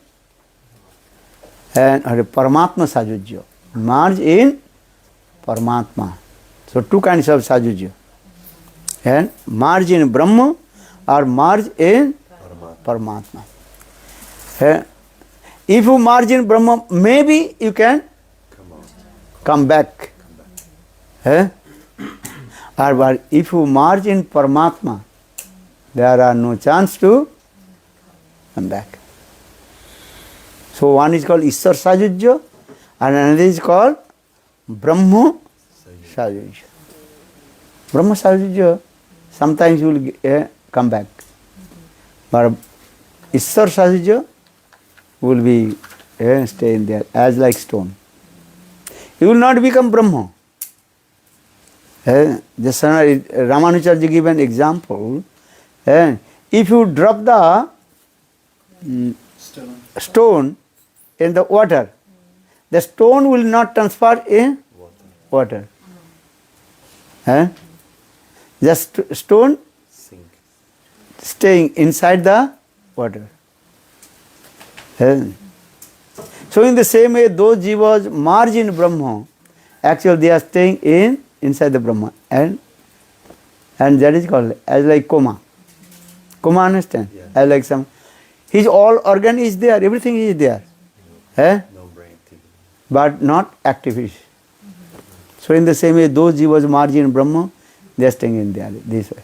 and Paramatma Sajujya. Merge in Paramatma. So two kinds of Sajujya. And merge in Brahma or merge in Paramatma. If you merge in Brahma, maybe you can come back. Or if you merge in Paramatma, there are no chance to come back. So one is called Ishwar Sajujya and another is called Brahma Sajujya. Brahma Sajujya, sometimes you will come back. But Ishwar Sajujya will be staying there as like stone. You will not become Brahma. Just Ramanujarji gave an example. If you drop the stone in the water, the stone will not transfer in water. Just stone staying inside the water. So in the same way, those jivas merge in Brahma, actually they are staying inside the Brahma, and that is called as like coma. Coma, understand? Yeah. As like some, his all organ is there, everything is there, No brain activity. but not active. So in the same way, those jivas merge in Brahma, they are staying in there this way.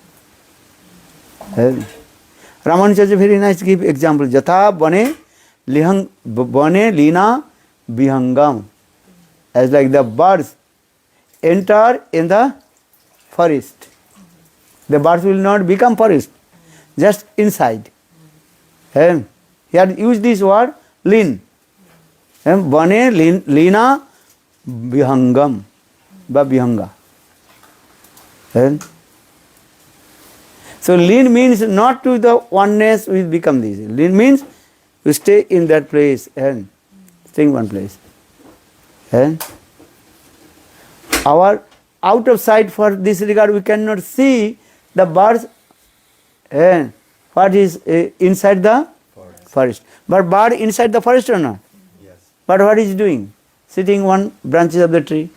Ramanujarji very nice give example. Jatha bane lina vihangam. As like the birds enter in the forest. The birds will not become forest, just inside. He had used this word lin. Bane lina vihangam. Vihanga. So lean means not to the oneness we become this. Lean means you stay in that place and stay in one place. Our out of sight for this regard we cannot see the birds and what is inside the forest. But bird inside the forest or not? Yes. But what is doing? Sitting on branches of the tree.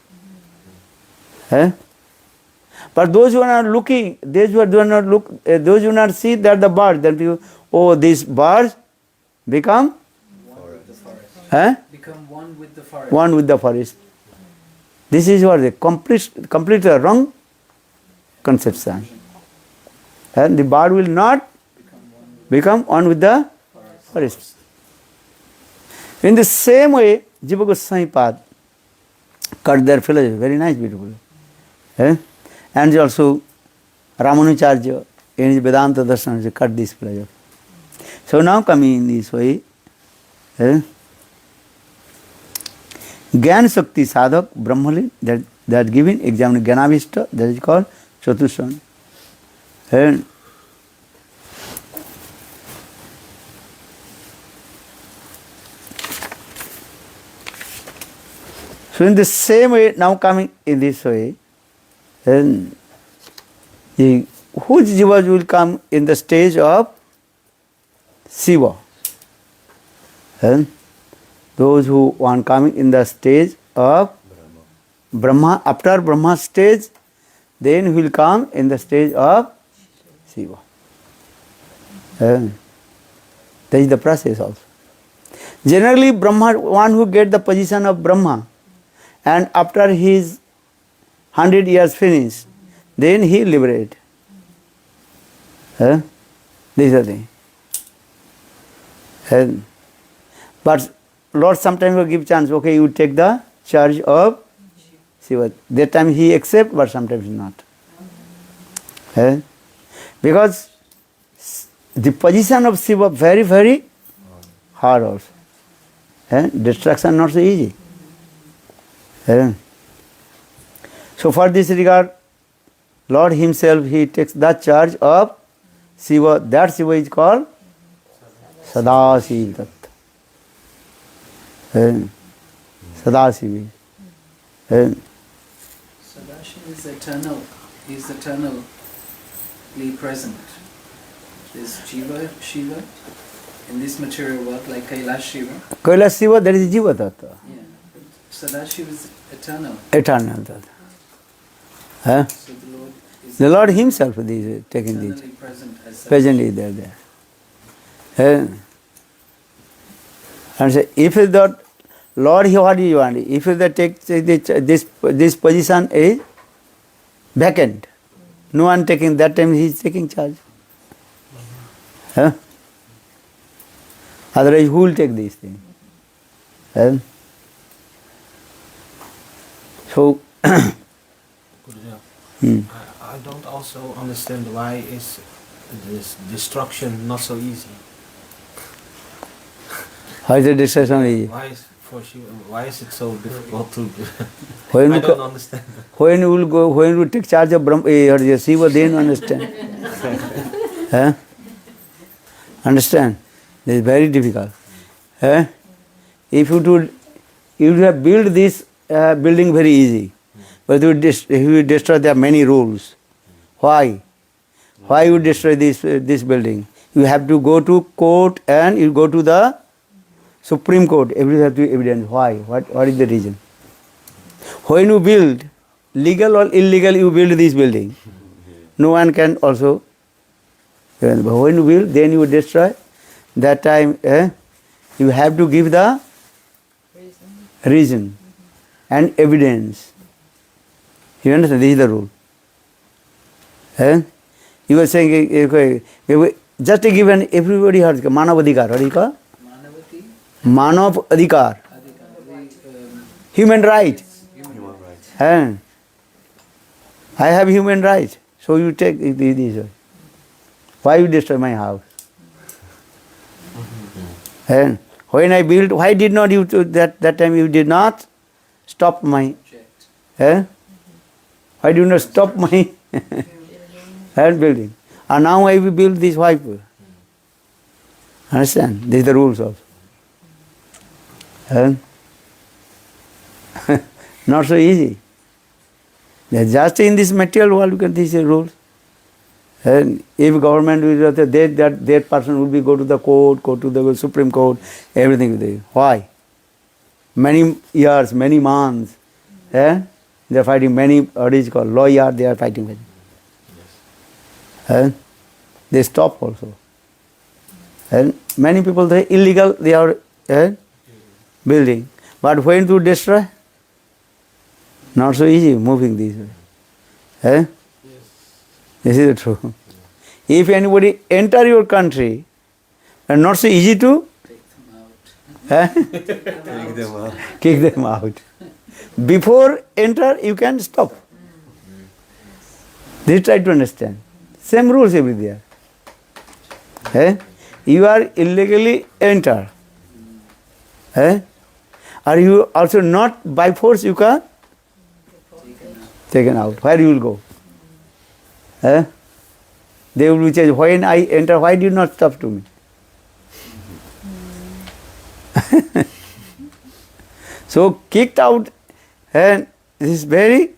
But those who are not looking, those who do not look, those who not see that the bird, then people, oh, these birds become Become one with the forest. one with the forest. This is what the complete wrong conception. And the bird will not become one with the forest. In the same way, Jiva Goswami Pad cut their philosophy, very nice, beautiful. And also Ramanujarji in his Vedanta Darshan cut this philosophy. So now coming in this way, Gyan Shakti Sadhak Brahmalin, that given exam Gyanavishta, that is called Chatushan. So in the same way, now coming in this way, then which jivas will come in the stage of Shiva? Those who want coming in the stage of Brahma, after Brahma stage, then will come in the stage of Shiva. That is the process also. Generally, Brahma, one who get the position of Brahma, and after his 100 years finish, then he liberate. This is the thing. But Lord sometimes will give chance, okay, you take the charge of Shiva. That time he accept, but sometimes not. Because the position of Shiva very, very hard also. Destruction not so easy. So for this regard, Lord himself, he takes the charge of Shiva. That Shiva is called Sadashiv Tattva. Sadashiv. Sadashiv is eternal. He is eternally present. Is Shiva in this material world like Kailash Shiva? Kailash Shiva, that is Jiva Tattva. Yeah. Sadashiv is eternal. Eternal Tattva. So the Lord is The Lord himself is taking this. eternally present as Sadashiv. Presently there. And say, if the Lord, what do you want? If the take this position is vacant, no one taking, that time he is taking charge. Otherwise, who will take these things? So, Gurudev, I don't also understand why is this destruction not so easy. how is the destruction easy? Why is for Shiva, why is it so difficult to? When I you don't understand. when you will go, when you take charge of Brahma, or Shiva, then you understand. Understand? This is very difficult. If you would have built this building very easy, but if you destroy, there are many rules. Why? Why you destroy this building? You have to go to court and you go to the Supreme Court. Everything have to be evidence. Why? What is the reason? When you build, legal or illegal, you build this building. No one can also. But when you build, then you destroy. That time, you have to give the reason and evidence. You understand? This is the rule. You were saying, just to give an everybody has Manav Adhikar. What do you call? Manavati? Manav Adhikar. Human right. Human rights. I have human rights. So you take this. Why you destroy my house? And when I built, why did not you that time you did not stop my why do you not stop my building? And now I will build this wife. Understand? These are the rules also. Not so easy. Just in this material world, you can these are rules. And if government will that person will be go to the court, go to the Supreme Court, everything will be. Why? Many years, many months. They are fighting many, what is called, lawyer, they are fighting with. They stop also. And many people say illegal, they are building. But when to destroy? Not so easy moving this way. This is the truth. If anybody enter your country, and not so easy to Take them out. kick them out. Before enter, you can stop. This try to understand. Same rules everywhere. You are illegally enter. Are you also not by force you can taken out? Where you will go? They will say, when I enter, why did you not stop to me? So kicked out, and this is very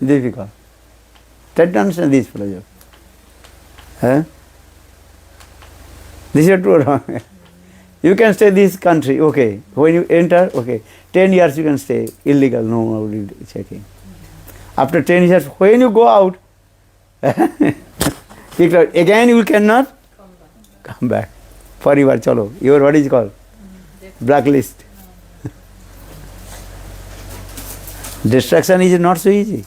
difficult. Try to understand this pleasure. This is true or wrong. You can stay this country, okay. When you enter, okay. 10 years you can stay, illegal, no checking. After 10 years, when you go out, again you cannot come back. Forever, chalo. Your what is called? Blacklist. Destruction is not so easy.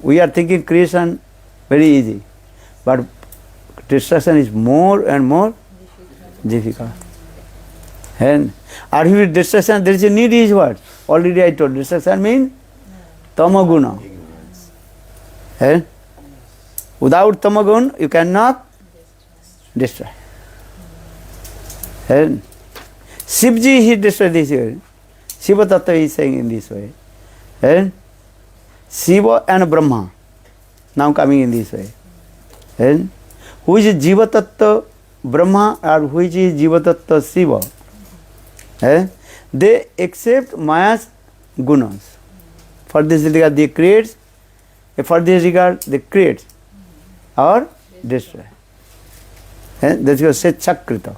We are thinking creation very easy. But destruction is more and more difficult. And are you with destruction? There is a need is what? Already I told. Destruction means tamaguna. Eh? Without tamagun, you cannot destroy. Eh? Shivji, he destroyed this way. Shiva Tattva is saying in this way. Eh? Shiva and Brahma, now coming in this way. Eh? Who is Jiva Tattva Brahma or which is Jiva Tattva Shiva? Eh? They accept Maya's gunas. For this regard they create, for this regard they create or destroy. Eh? That's your Sechakrita.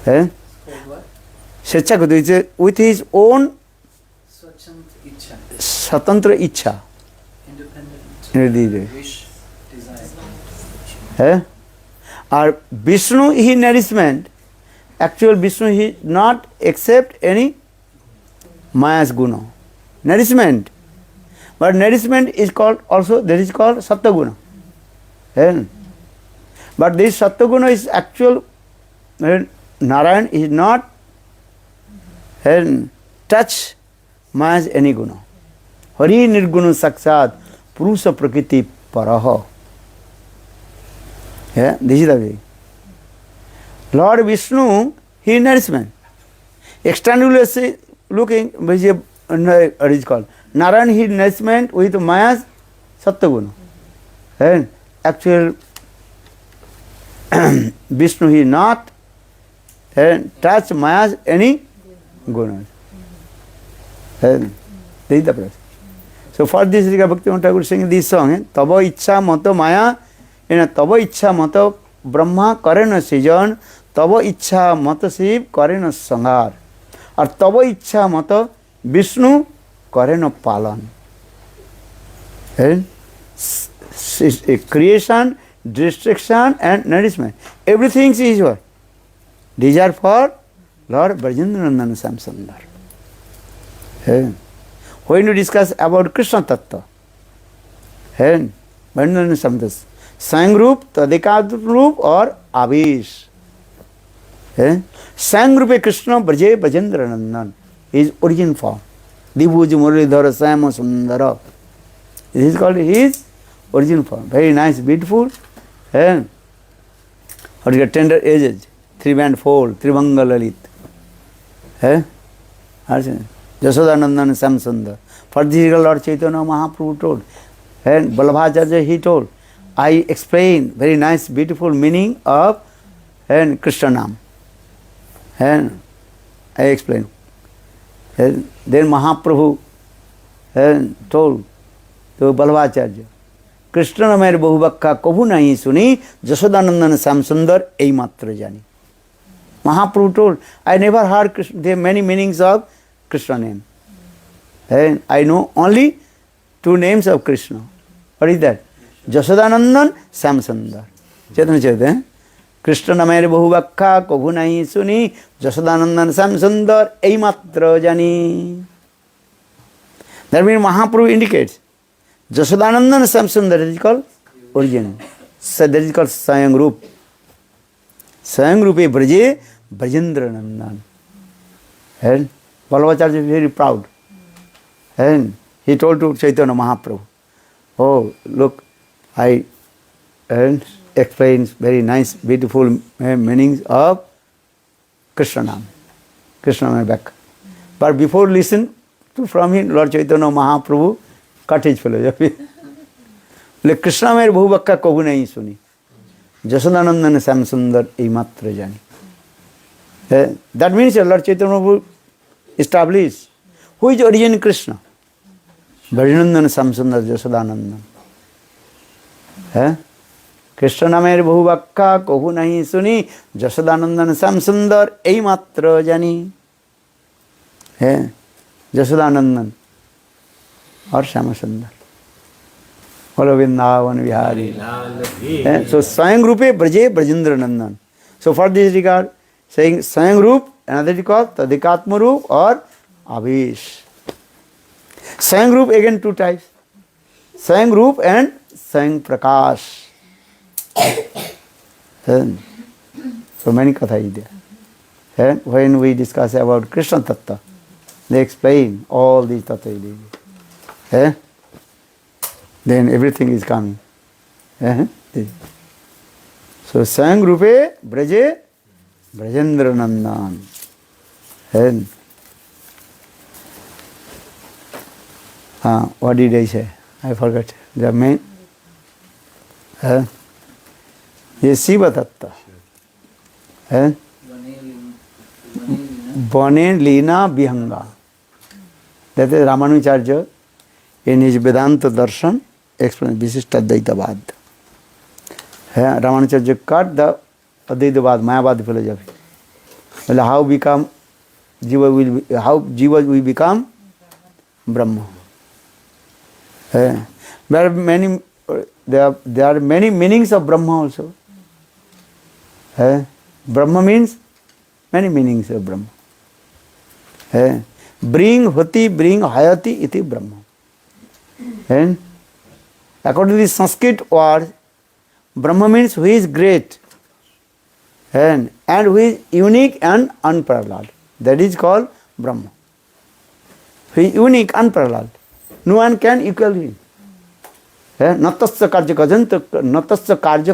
Eh? Called what? Sechakrita is with his own Swachant Icha. Swatantra Icha. Independent wish, desire. Eh? Or Vishnu, he nourishment. Actual Vishnu, he not accept any Maya's guna. Nourishment. But nourishment is called also, that is called Sattva guna. But this Sattva guna is actual, Narayan is not touch Maya's any guna. Hari nirgunu sakshat purusa prakriti paraha. Yeah, this is the way. Lord Vishnu, he nourishment. Externally looking, which is called Narayan, he nourishment with Maya's Sattva guna. Actual Vishnu, he not touch Maya's any gunas. This is the process. So for this regard, Bhaktivinoda Thakur singing this song, Tava Ichha Mata Maya, Tava Ichha Mata Brahma Karena Sijan, Tava Ichha Mata Shiv Karena Sanghar, or Tava Ichha Mata Vishnu Karena Palan. Creation, destruction and nourishment. Everything is what? These are for Lord Brajendranandana Samsundar. When you discuss about Krishna Tattva, Brajendranandana Samsundar, Sangrup, Tadikad Rup or Avish. Sangrupe Krishna Braje Brajendranandana is origin form. Dibhuj Muralidhara Sama Sundara. This is called his origin form. Very nice, beautiful. What is your tender ages? 3-band fold, Trivanga Lalit. Jasodanandan Samsundar. For this Lord Chaitanya Mahaprabhu told. And Balabhacharya he told. I explain very nice, beautiful meaning of Krishna Nam. And I explain. Then Mahaprabhu told to Balabhacharya, Krishna mere bahubakka kabhu nahi suni, Jasodanandan Samsundar ei matra jani. Mahaprabhu told, I never heard Krishna, there are many meanings of Krishna name. And I know only 2 names of Krishna. What is that? Jasodanandan Samsundar. Chaitanya Chaitanya. Krishna namere bahubakha kabhu nahi suni, Jasodanandan Samsundar ei matra jani. That means Mahaprabhu indicates Jasodanandan Samsundar, that is called origin. So that is called Sayang Rup. Sayang Rupe Braje Brajendranandana. And Balabhacharya is very proud. And he told to Chaitanya Mahaprabhu, oh, look, I explains very nice, beautiful meanings of Krishna Nam. Krishna Nam back. But before listen to from him, Lord Chaitanya Mahaprabhu cut his philosophy. Like Krishna mere bahubakka kabhu nahi suni. Jasodanandan Samsundar ei matra jani. That means Lord Chaitanya Mahaprabhu established who is origin Krishna. Brajanandan Samsundar Jasodanandan. Krishna namere bahubakka kabhu nahi suni, Jasodanandan Samsundar ei matra jani. Jasodanandan or Syamasundar. Follow Vrindavan Vihari. So Swayam Rupe Braje Brajendranandan. So for this regard, saying Swayam Rup, another is called Tadikatma Rup or Avish. Swayam Rup again 2 types. Swayam Rup and Swayam Prakash. So many katha is there. And when we discuss about Krishna Tattva, they explain all these tattva. then everything is coming. So Sang Rupe Braje Brajendra Nandan. What did I say? I forgot. The main. Ye Shiva Tattva. Bane Lina Vihanga. That is Ramanujarya in his Vedanta Darshan explains Visishtadvaitavad. Ramanujarya cut the Advaitavad, Mayavad philosophy. Well, how Jiva will become Brahma. There are many meanings of Brahma also. Brahma means many meanings of Brahma. Bring hoti, bring hayati iti Brahma. And according to the Sanskrit word, Brahma means who is great and who is unique and unparalleled. That is called Brahma. He is unique, unparalleled. No one can equal him. Natasya karya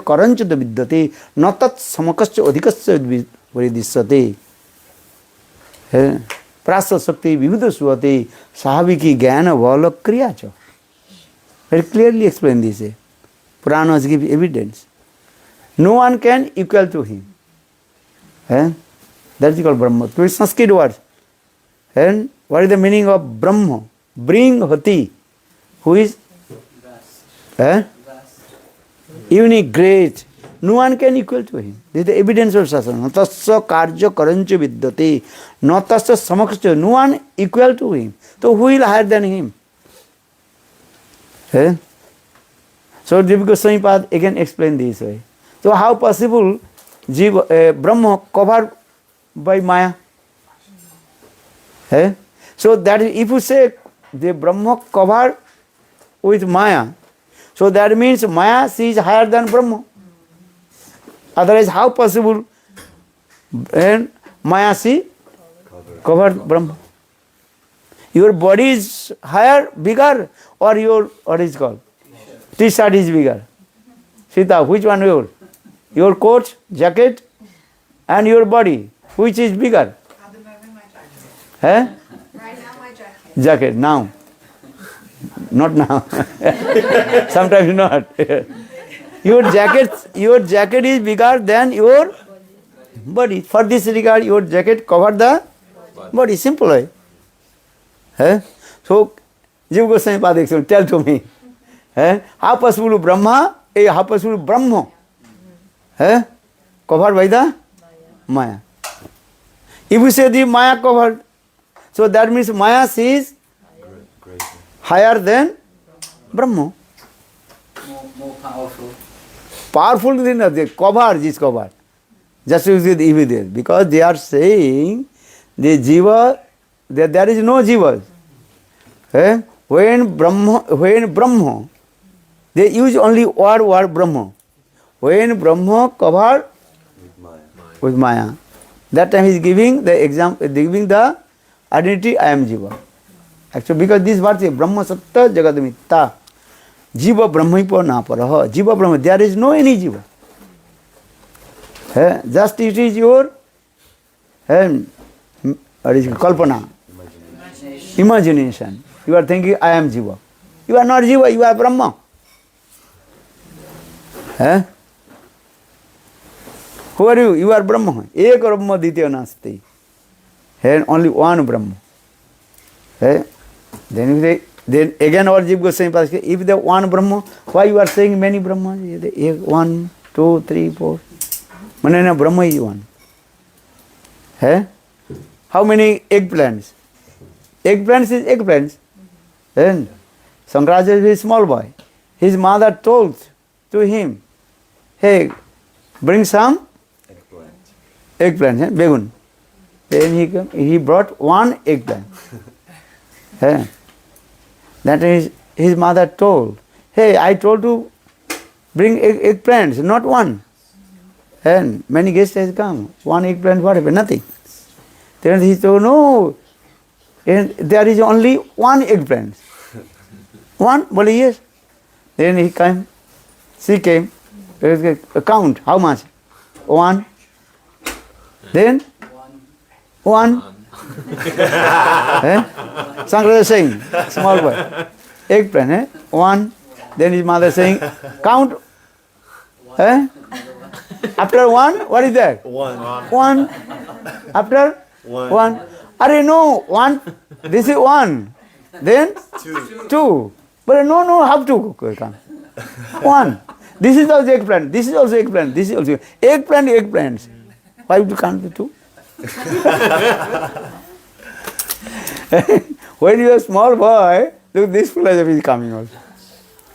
karancha vidyate, natat samakasya adhikasya varidisyate. Prasa sakti vividha suvate, sahaviki jnana vala kriyacha. Very clearly explained this. Puranas give evidence. No one can equal to him. That is called Brahma. Two Sanskrit words. And what is the meaning of Brahma? Bring hati, who is unique, great. No one can equal to him. This is the evidence of Sasana. Natasya karya karancha vidyate. Natasya samakasya. No one equal to him. So who will higher than him? So Jiva Goswami Pad again explained this way. So how possible Brahma covered by Maya? So that if you say the Brahma covered with Maya, so that means Maya, she is higher than Brahma. Otherwise, how possible Maya, she covered Brahma? Your body is higher, bigger, or your, what is called? T-shirt is bigger. Sita, which one your? Your coat, jacket, and your body, which is bigger? At the moment, my jacket. Right now, my jacket. Jacket, now. Not now. Sometimes not. Your jacket is bigger than your body. For this regard, your jacket covered the body. Simple way. So, Jiva Goswami Pad, tell to me. How possible Brahma? How possible Brahma? Covered by the Maya. If we say the Maya covered, so that means Maya is higher than Brahma. More powerful. Powerful than the cover is covered. Just use it immediately. Because they are saying the Jiva, there is no Jiva. When Brahma, they use only word Brahma. When Brahma covered with Maya, that time he is giving the example, giving the identity, I am Jiva. Actually, because this word is Brahma Satta Jagadamitta. Jiva Brahmipo Naparaha. Jiva Brahma, there is no any Jiva. Just it is your Kalpana. Imagination. You are thinking, I am Jiva. You are not Jiva, you are Brahma. Who are you? You are Brahma. Eka Brahma Ditya Nasti. Only one Brahma. Then again our Jiva Goswami Pad, if the one Brahma, why you are saying many Brahmas? 1, 2, 3, 4. Manana Brahma is one. How many eggplants? Eggplants is eggplants. Then Sankaracharya is a small boy. His mother told to him, hey, bring some eggplant, begun. Then he brought one eggplant. That is, his mother told, hey, I told to bring eggplants, not one. And many guests has come. One eggplant, what happened? Nothing. Then he told, no, there is only one eggplant. One? Well, yes. Then he came, she came, count, how much? 1. Then? 1. Shankara is saying, small boy, eggplant, 1. Then his mother saying, count. After 1, what is that? 1. After? 1. Are no, 1. This is 1. Then? 2. But no, have to come. 1. This is also eggplant. This is also eggplant. This is also eggplants. Why you can't be 2? When you are a small boy, look, this philosophy is coming also.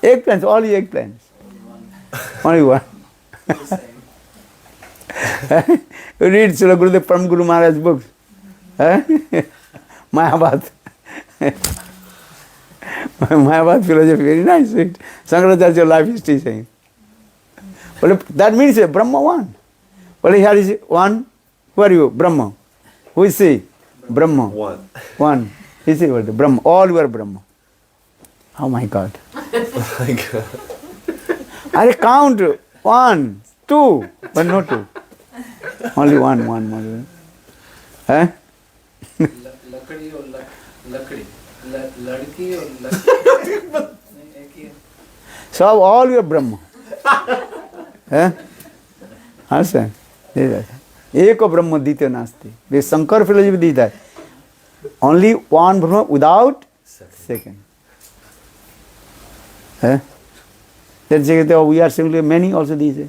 Eggplants, all eggplants. Only 1. You read Srila Gurudev Param Guru Maharaj books. Mayavad. Mayavad philosophy, very nice. Shankaracharya life history saying. But that means Brahma 1. But here is 1. Who are you? Brahma. Who is he? Brahma. 1. He is what? Brahma. All were Brahma. Oh my God. I count 1, 2, but no 2. Only 1. लकड़ी और लकड़ी लड़की और लकड़ी So all were Brahma. Understand? Eko Brahma Ditya Nasti. The Shankar philosophy did that. Only one Brahma without second. Then we are simply many also these.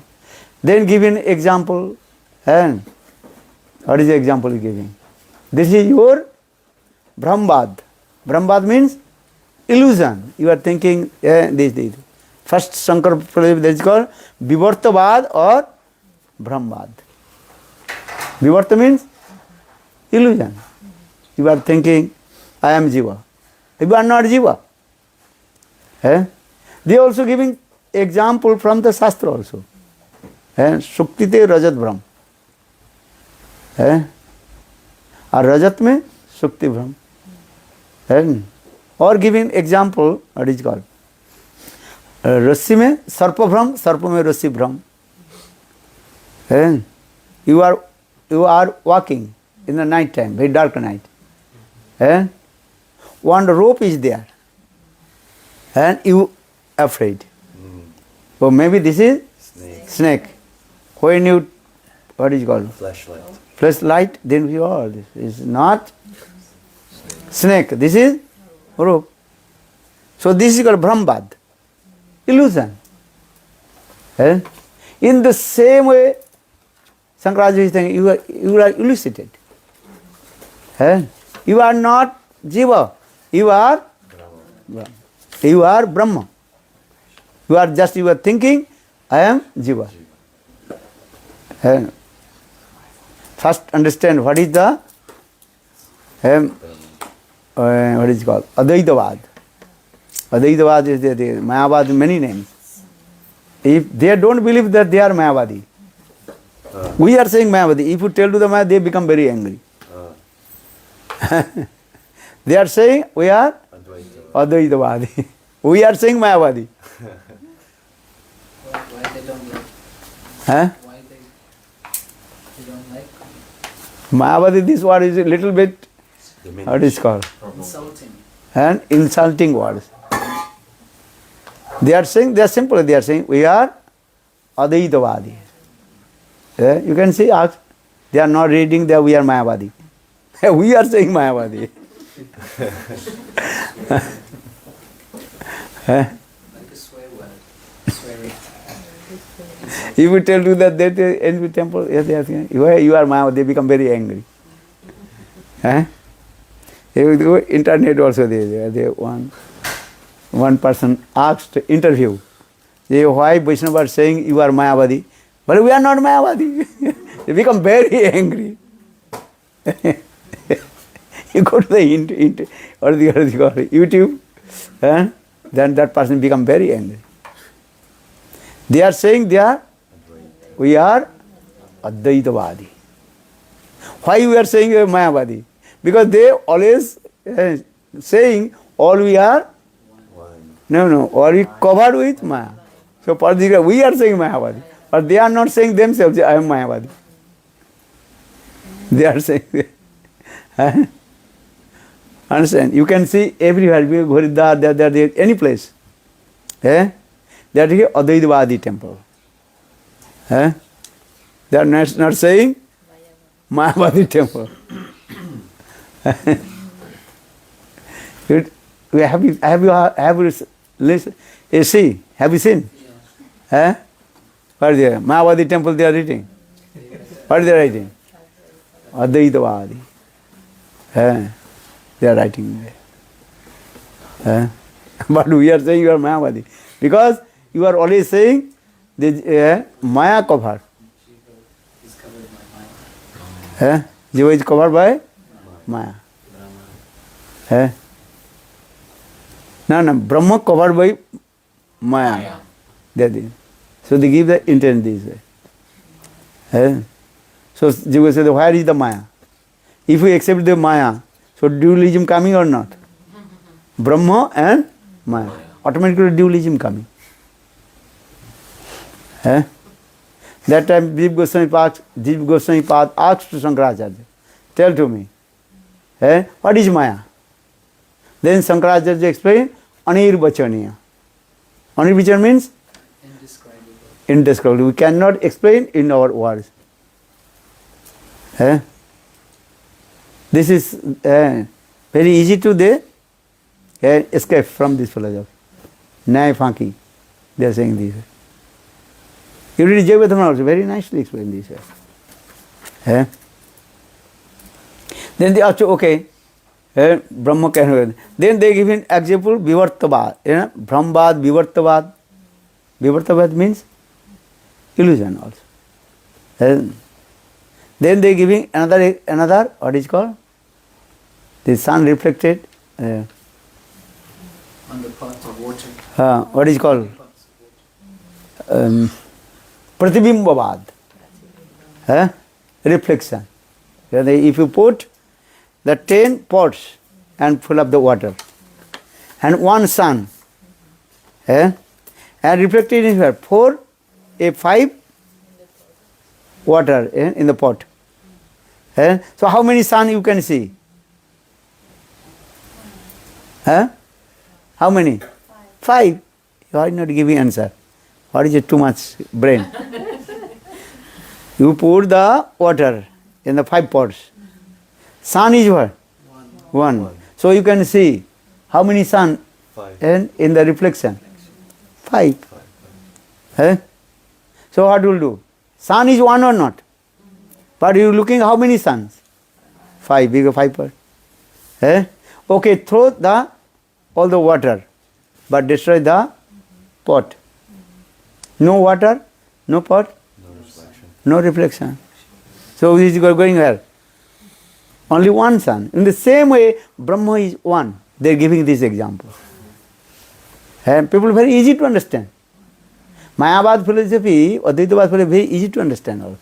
Then given example. What is the example giving? This is your Brahmbad. Brahmbad means illusion. You are thinking this. First Shankar philosophy that is called Vivartavad or Brahmbad. Vivarta means illusion. You are thinking, I am Jiva. You are not Jiva. They are also giving example from the Shastra also. Suktite Rajat Brahm. और रजत में सुक्ति भ्रम है. और giving example what is called रस्सी में सर्प भ्रम, सर्प में रस्सी भ्रम है. You are walking in the night time, very dark night, and one rope is there and you afraid. So maybe this is snake. When you, what is it called? Flashlight, then we all, this is not snake, this is rope. So this is called Brahmbad, illusion. In the same way, Shankaracharya is saying you are elucidated. You are not Jiva, you are Brahma. You are Brahma. You are thinking, I am Jiva. First understand what is the what is it called? Advaitavad. Advaitavad is the Mayavad, many names. If they don't believe that they are Mayavadi, we are saying Mayavadi. If you tell to the Maya, they become very angry. They are saying we are Advaitavadi. We are saying Mayavadi. Why they don't like? Huh? Why they don't like? Mayavadi, this word is a little bit, what is called? Insulting. And insulting words. They are saying, they are simple, they are saying, we are Advaitavadi. You can see, they are not reading that we are Mayavadi. We are saying Mayavadi. Like a swear word. Swearing. If you tell you that they end with temple, yes, they are saying, you are Mayavadi, they become very angry. Internet also they one person asked interview, why Vaishnava are saying you are Mayavadi, but we are not Mayavadi. They become very angry. You go to the YouTube, then that person become very angry. They are saying we are Advaitavadi. Why we are saying we are Mayavadi? Because they always saying all we are No, or it covered with Maya. So particularly we are saying Mayavadi, but they are not saying themselves, I am Mayavadi. They are saying, huh? Understand? You can see everywhere, Haridwar, there, any place. Eh? That is Advaitavadi temple. Eh? They are not saying Mayavadi temple. Have you listen? See? Have you seen? Eh? What is there? Mayavadi temple they are writing. What is they writing? Advaitavadi. Eh? They are writing there. Eh? But we are saying you are Mayavadi. Because you are always saying the Maya covered. Jiva is covered by Maya. Jiva is covered by Maya. No, Brahma covered by Maya. That is. So they give the intent this way. So Jiva says, where is the Maya? If we accept the Maya, so dualism coming or not? Brahma and Maya. Automatically dualism coming. That time Jiva Goswami asked to Shankaracharya, tell to me, what is Maya? Then Shankaracharya explained, Anirvachaniya. Anirvachaniya means? Indescribable. Indescribable. We cannot explain in our words. This is very easy to escape from this philosophy. Nyaya Funky, they are saying this. You read Jayavadhana also, very nicely explained this way. Then they ask, okay, Brahma can. Then they give an example, Vivartavad. Brahmavad, Vivartavad. Vivartavad means illusion also. Then they giving another, what is called? The sun reflected. On the parts of water. What is called? Pratibimbavad. Reflection. If you put the 10 pots and full of the water and one sun and reflected in here 5 water in the pot. So how many sun you can see? How many? 5. You are not giving answer. What is it? Too much brain. You put the water in the 5 pots. Sun is what? 1. So you can see how many sun 5. in the reflection? 5. So what will do? Sun is 1 or not? But you looking how many suns? 5. Bigger 5 pots. Okay, throw all the water, but destroy the pot. No water, no pot, no reflection. So this is going where? Only one sun. In the same way, Brahma is one. They are giving this example. And people very easy to understand. Mayavad philosophy, Advaitavad philosophy, very easy to understand also.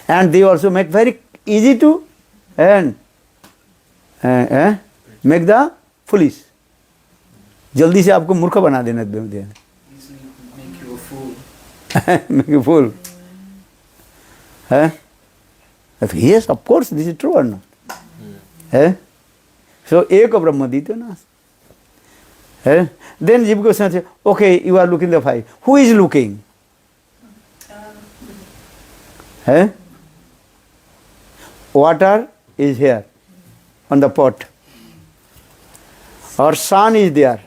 And they also make very easy to make the foolish. जल्दी से आपको मूर्ख बना देना Easily make you a fool. make you fool. Yes, of course, this is true or not? So, eka brahma dito nas. Then Jiva Goswami says, okay, you are looking the 5. Who is looking? Water is here on the pot. Or sun is there.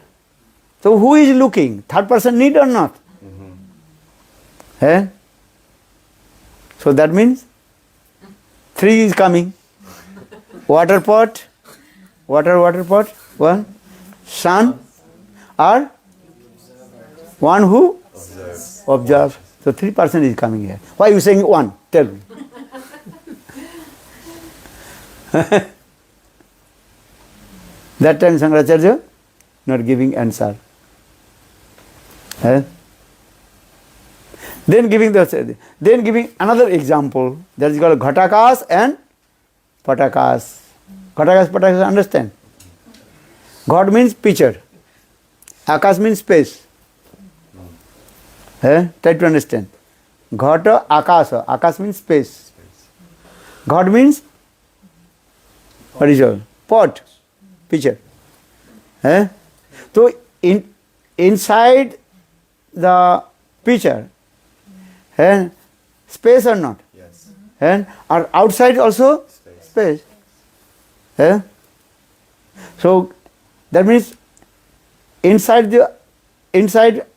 So who is looking? Third person need or not? So that means 3 is coming. Water pot, 1. Sun, or 1 who? Observe. So 3 person is coming here. Why are you saying 1? Tell me. That time Shankaracharya not giving answer. Then giving another example, that is called Ghatakas and Patakas. Ghatakas, Patakas, understand? God means pitcher Akash means space. Try to understand. Ghata, akasa. Akash means space. Ghat means what is your pot, pitcher. So inside the pitcher, space or not? Yes. Or outside also space. So that means inside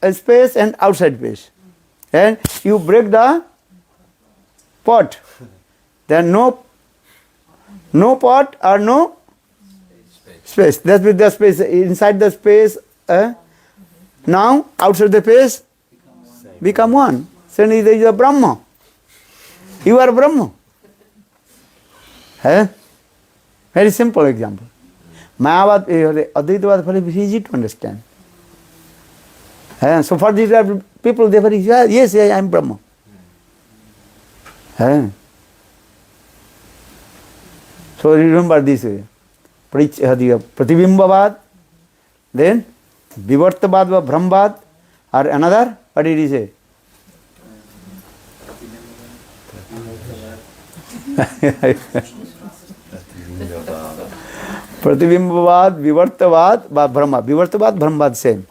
a space and outside space. And you break the pot. Then no pot or no space. That means the space inside the space. Now outside the space become one. So there is a Brahma. You are Brahma. Very simple example. Mayavad, Advaitavad, very easy to understand. So for these people, they very yes, I am Brahma. So remember this way. Pratibimbavad, then Vivartavad or Brahmavad, or another, what did he say? Pratibimbavad, Vivartavad, Brahma. Vivartavad, Brahmavad, same.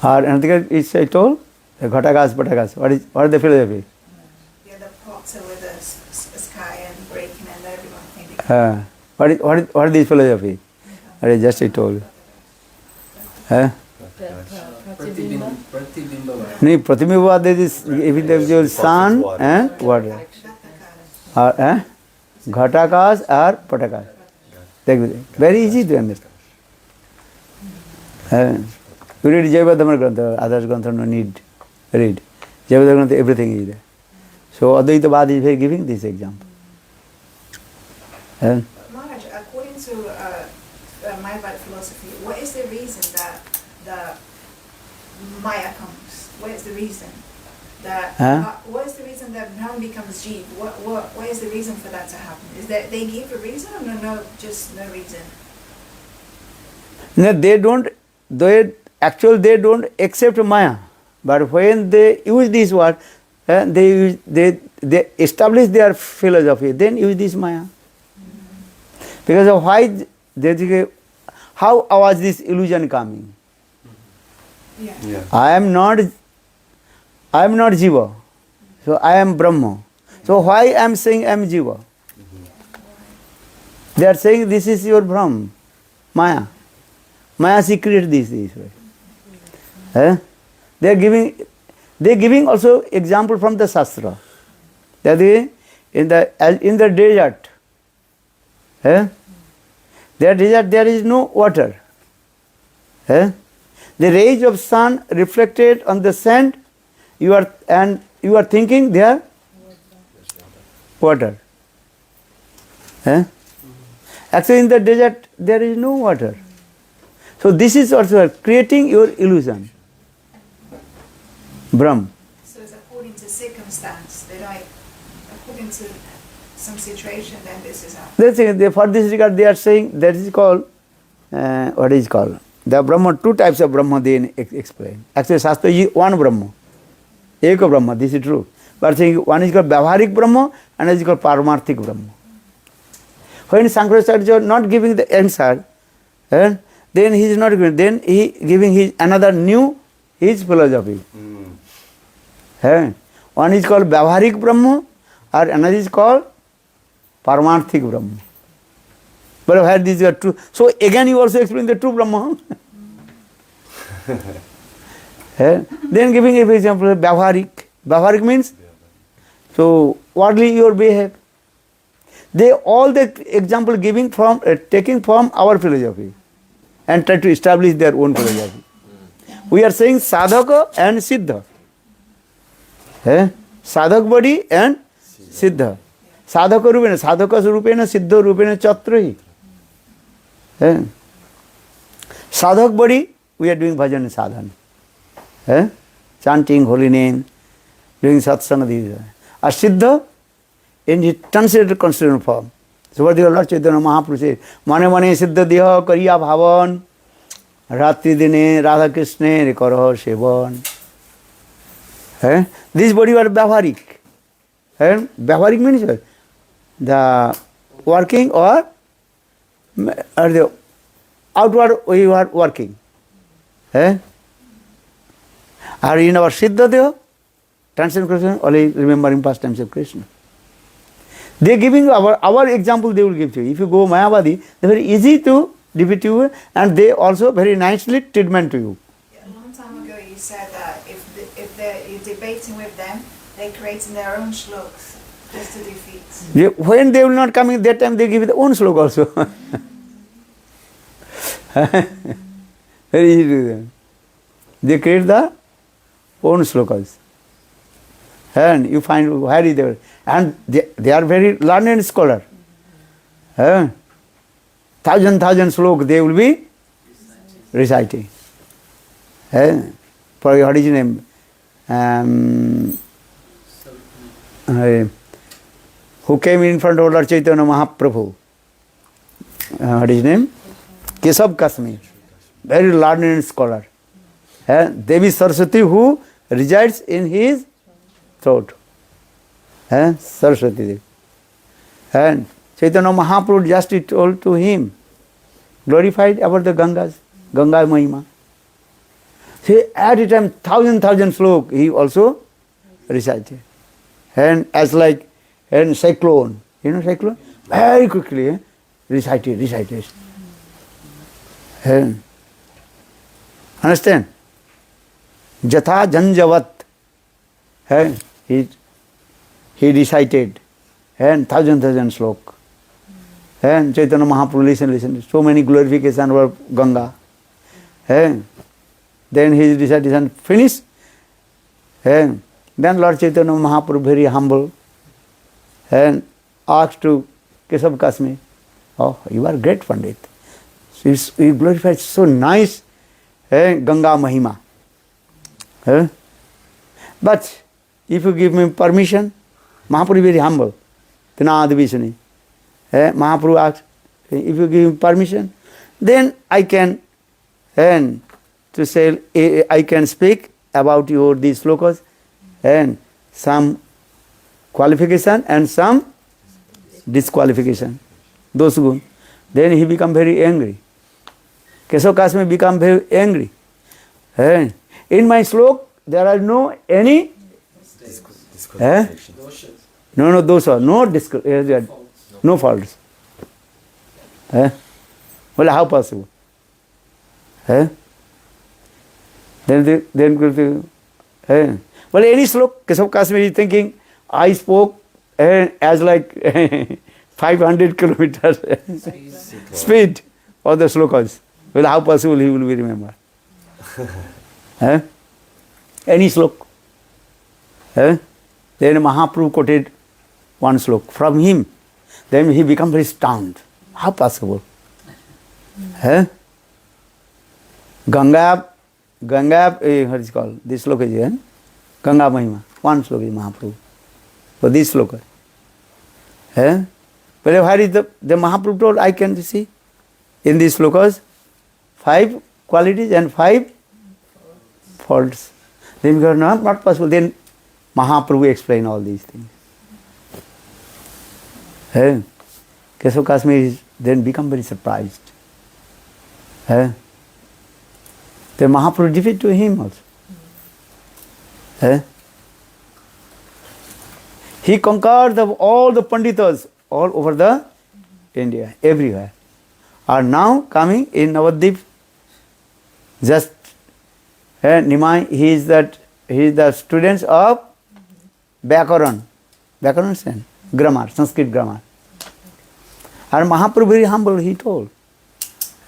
Or another is I told, Ghatakas, Patakas. What is the philosophy? Yeah, the pots are with the sky and breaking and everyone thinking. What is this philosophy? Just I told. Pratibimba. No, Pratibimbavad is if there is sun and water. Ghatakas or Patakas. Very easy to understand. You read Jayavadhamar Grantha, others Grantha no need read. Jayavadhamar Grantha, everything is there. So Advaitavad is giving this example. Maharaj, according to Mayavad philosophy, what is the reason that the Maya comes? What is the reason that what is the reason that Brahman becomes Jeev? What is the reason for that to happen? Is that they give a reason or no just no reason? No, they don't accept Maya. But when they use this word, they establish their philosophy, then use this Maya. Because of why how was this illusion coming? Yeah. I am not Jiva. So I am Brahma. So why I am saying I am Jiva? They are saying this is your Brahma, Maya. Maya she created this way. They are giving also example from the Shastra. That is in the desert. There is no water. The rays of sun reflected on the sand, you are thinking they are water. Actually in the desert there is no water. So this is also creating your illusion. Brahm. So it's according to circumstance. They like according to some situation, then this is how. For this regard they are saying that is called what is called the Brahma. Two types of Brahma they explain. Actually Shastra is one Brahma. Eka Brahma, this is true. But saying one is called Vyavaharik Brahma and one is called Paramarthik Brahma. When Shankaracharya is not giving the answer, then he is not giving, then he giving his another new his philosophy. One is called Vyavaharik Brahma or another is called Paramarthik Brahma. But where these are true. So again you also explain the true Brahma. Then giving an example, Vyavaharik. Vyavaharik means, so worldly your behave. They all the example giving from taking from our philosophy and try to establish their own philosophy. We are saying sadhaka and siddha. Sadhak body and siddha. Sadhaka rupena, siddha rupena chatrahi. Sadhak body, we are doing bhajan sadhana. Chanting holy name, doing satsanga. A siddha in its translated constitutional form, So what the Lord Chaitanya Mahaprabhu said, Mane mane siddha deha kariya bhavan, ratri dine Radha Krishna karaha sevan. This body was Vyavaharik. Vyavaharik means what? The working or the outward we are working. Are in our Siddha Deha, transcendent Krishna, only remembering past times of Krishna. They are giving our example they will give to you. If you go Mayavadi, they are very easy to defeat you and they also very nicely treatment to you. A long time ago you said that if you're debating with them, they're creating their own shlokas just to defeat. When they will not come in that time, they give their own slok also. Very easy to them. They create the own slokas. And you find where is there. And they are very learned scholar. Thousand slok they will be reciting. For what is his name? Who came in front of Lord Chaitanya Mahaprabhu? What is his name? Kesab Kasmi. Very learned scholar. Devi Saraswati who resides in his throat. Saraswati Devi. And Chaitanya Mahaprabhu just told to him, glorified about the Gangas, Ganga Mahima. See, at a time, thousand slok he also recited. And as like and cyclone, you know cyclone? Very quickly recited. And understand? Jatha Janjavat. He recited and thousand slok. And Chaitanya Mahaprabhu listen. So many glorifications of Ganga. And then his recitation finished. And then Lord Chaitanya Mahaprabhu very humble and asked to Kesab Kasmi, oh, you are great Pandit. So you glorified so nice Ganga Mahima. But if you give me permission, Mahaprabhu very humble. Tanad Vishnu. Mahaprabhu asked, if you give me permission, then I can to say I can speak about your these slokas and some qualification and some disqualification. Those gun. Then he become very angry. Keshav Kasmi become very angry. In my slok there are no any no dosa, no faults. Well, how possible? Then well, any slok, Keshav Kasmi is thinking, I spoke as like 500 kilometers speed of the slokas. Well, how possible he will be remembered? Any slok. Then Mahaprabhu quoted one slok from him. Then he became very stunned. How possible? Ganga, what is it called? This slok is Ganga Mahima. One slok is Mahaprabhu. So this slok. But where is the Mahaprabhu told I can see in these slokas 5 qualities and 5 faults. Then we go, no, not possible. Then Mahaprabhu explain all these things. Keshav Kasmi then become very surprised. Then Mahaprabhu defeated to him also. He conquered all the Panditas all over the India, everywhere. Are now coming in Navadvip. Just Nimai, he is the students of Vyakaran. Vyakaran is grammar, Sanskrit grammar. And Mahaprabhu very humble, he told.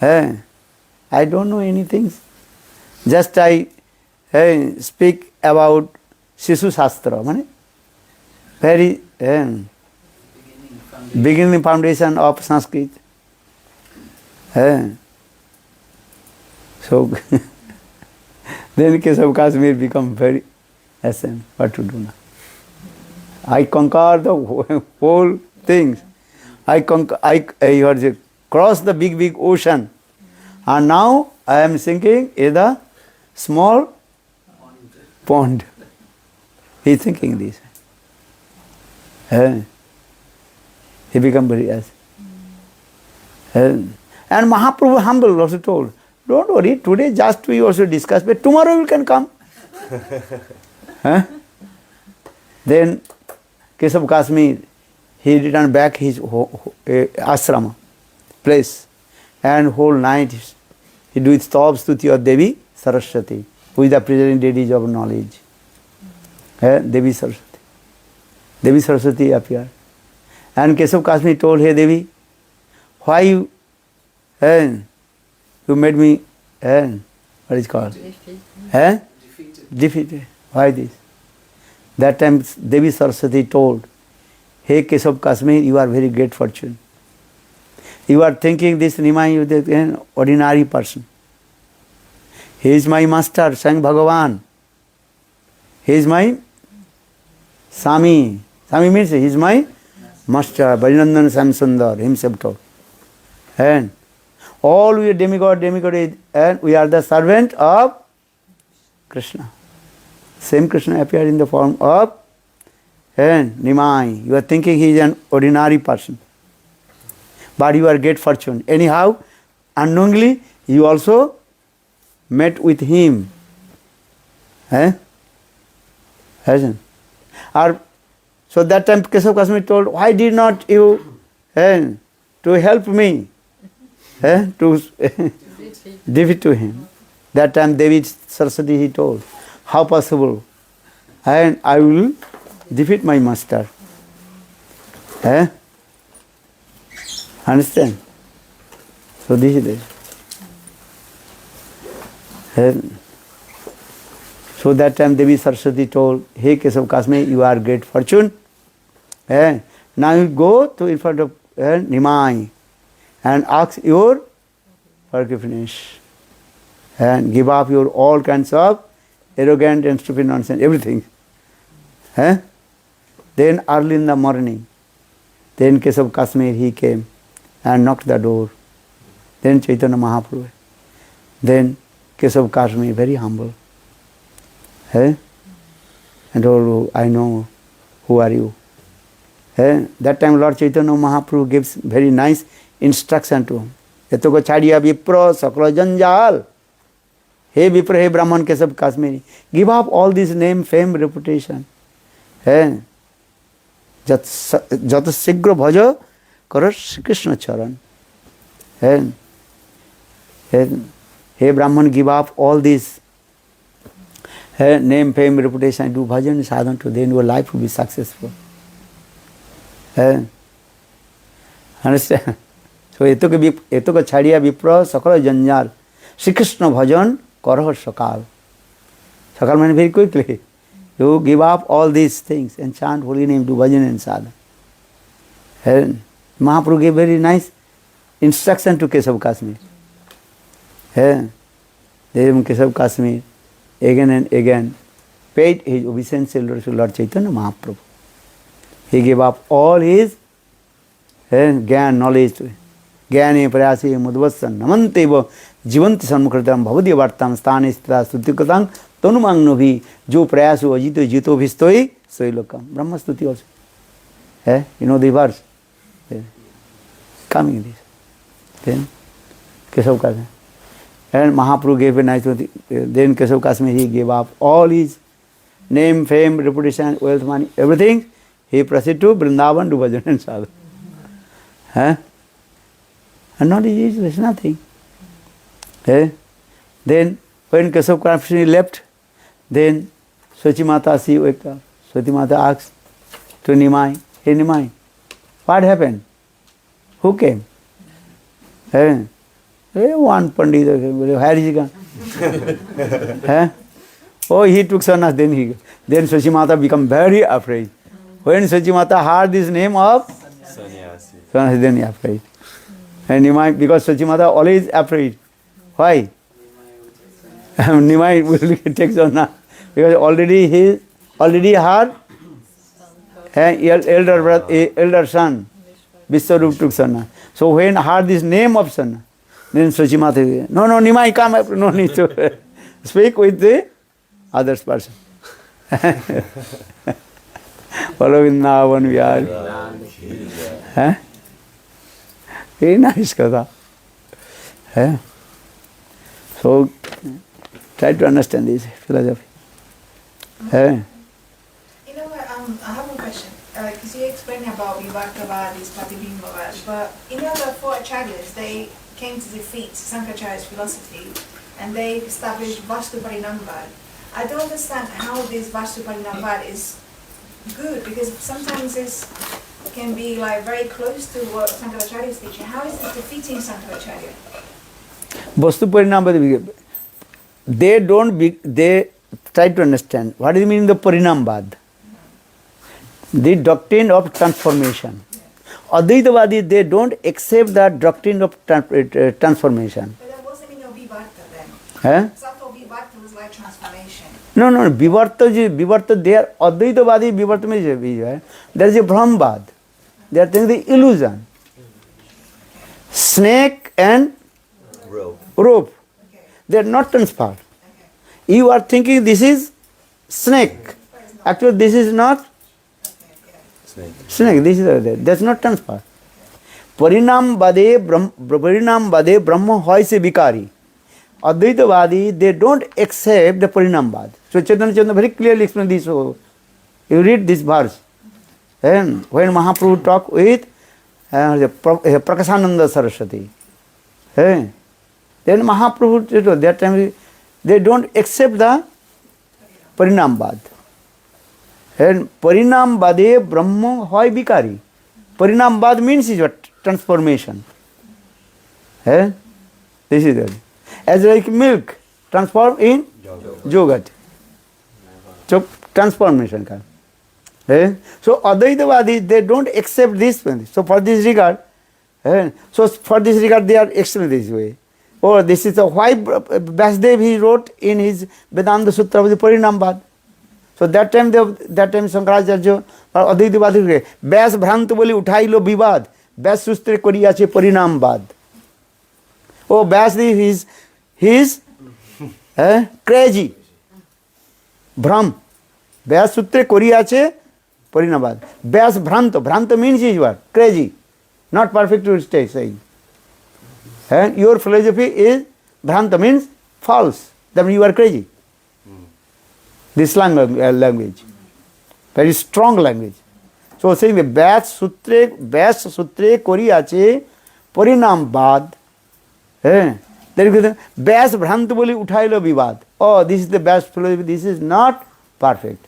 I don't know anything. Just I speak about Shishu Shastra, very beginning foundation of Sanskrit. So then Keshav Kasmi become very what to do now? I conquer the whole things. I crossed the big ocean. And now I am sinking in the small pond. He is thinking this. He become very as. And Mahaprabhu humble also told, don't worry, today just we also discuss, but tomorrow you can come. Then Keshav Kashmir, he returned back his ashrama place, and whole night he do stop stuti of Devi Saraswati, who is the present deity of knowledge. Devi Saraswati. Devi Saraswati appeared. And Keshav Kashmir told, hey Devi, why you made me, what is called? Defeated. Why this? That time Devi Saraswati told, hey Keshav Kashmir, you are very great fortune. You are thinking this Nimai is an ordinary person. He is my master, Swayam Bhagavan. He is my Swami. Swami means he is my master, Bhajanandan Samsundar, himself told. And all we are demigod, and we are the servant of Krishna. Same Krishna appeared in the form of Nimai. You are thinking he is an ordinary person. But you are great fortune. Anyhow, unknowingly, you also met with him. Or, so that time Keshav Kashmir told, why did not you to help me to defeat to him? That time Devi Saraswati he told, how possible? And I will defeat my master. Understand? So this is it. So that time Devi Saraswati told, hey Keshav Kashmir, you are great fortune. Now you go to in front of Nimai and ask your forgiveness. And give up your all kinds of arrogant and stupid nonsense, everything. Then early in the morning, then Keshav Kashmir he came and knocked the door. Then Chaitanya Mahaprabhu. Then Keshav Kashmir, very humble. And told, I know who are you. That time Lord Chaitanya Mahaprabhu gives very nice instruction to him. Etoko chadiya vipra sakla janjal. Hey Vipra, hey Brahman, Keshav Kashmiri, give up all this name, fame, reputation. Jat sigra bhaja karo Shri Krishna charan. Hey Brahman, give up all this name, fame, reputation, do bhajan, sadhana to then your life will be successful. Understand? So etoko chadiya vipra sakala janjal. Shri Krishna bhajan Karaha Sakal. Sakal means very quickly. You give up all these things and chant holy name, do bhajan and sadhana. Mahaprabhu gave very nice instruction to Keshav Kashmir. Then Keshav Kashmir again and again paid his obeisance to Lord Chaitanya Mahaprabhu. He gave up all his gyan, knowledge to him. Gyane prayasi mudvasan namanteva जीवंत सन्मुखृतम भवदीय वार्ताम स्थान स्थिता स्तुतिकृतां तनुमांगनो भी जो प्रयासो अजितो जितो भिस्तोई सोई लोकम ब्रह्म स्तुति also. You know the verse. Coming this. Then Keshav Kashmir. And Mahaprabhu gave a nice then Keshav Kashmir he gave up all his name, fame, reputation, wealth, money, everything. He proceeded to Vrindavan to bhajan and sadhana. And knowledge is nothing. Then when Keshav Kashmir left, then Sachi Mata she waked up. Sachi Mata asked to Nimai, hey Nimai, what happened? Who came? One Pandit, where is he gone? Oh, he took sannyas, then Sachi Mata became very afraid. When Sachi Mata heard this name of sannyasi, then he afraid. And Nimai, because Sachi Mata always afraid. Why? Nimai will take sannyas. Because already her elder son, Vishwarup took Sanna. So when heard this name of Sanna, then Sachimata, no, Nimai, come up, no need to speak with the other person. Following now one we are. Huh? Very nice Katha. Huh? So try to understand this philosophy. Huh? You know what, I have a question. Because you explained about Vivartavadis, Pratibhimbavadis, but you know the four acharyas, they came to defeat Sankaracharya's philosophy and they established Vastu Parinamvad. I don't understand how this Vastu Parinamvad is good, because sometimes it can be like very close to what Sankaracharya is teaching. How is this defeating Sankaracharya? Vastu Parinambad, they try to understand what is the meaning of Parinambad. The doctrine of transformation. Advaitavadi, they don't accept the doctrine of transformation. But that wasn't in your Vivarta then. Huh? Sattva Vivarta was like transformation. No, Vivarta, they are Advaitavadi, Vivarta means there is a Brahmbad. They are saying the illusion. Snake and rope. Okay. They are not transferred. Okay. You are thinking this is snake. But it's not. Actually, this is not Okay. Yeah. snake. This is that's not transfer. Parinam bade Brahma hoy se vikari. Advaitavadi, they don't accept the Parinambad. So Chaitanya Chandra very clearly explained this. So you read this verse. And when Mahaprabhu talked with Prakasananda Saraswati, then Mahaprabhu, that time they don't accept the Parinambad. And Parinambade Brahma hoy vikari. Parinambad means is what? Transformation. This is it. As like milk transformed in yogurt. So transformation comes. So Advaitavadi, they don't accept this one. So for this regard, they are explaining this way. Or this is why Vasudev he wrote in his Vedanta Sutra of the Parinambad. So that time Shankaracharya or Advaitavadi Vyas Bhrant boli uthailo vivad, Vyas Sustre koriyache Parinambad. Oh, Vyas is crazy. Brahm. Vyas Sutre koriyache Parinambad. Vyas Bhrant means is what? Crazy. Not perfect to stay saying. And your philosophy is Bhranta means false. That means you are crazy. This language. Very strong language. So saying the Vyas Sutre koriyache Parinambad. There is Vyas Bhrant boli uthailo vivad. Oh, this is the best philosophy. This is not perfect.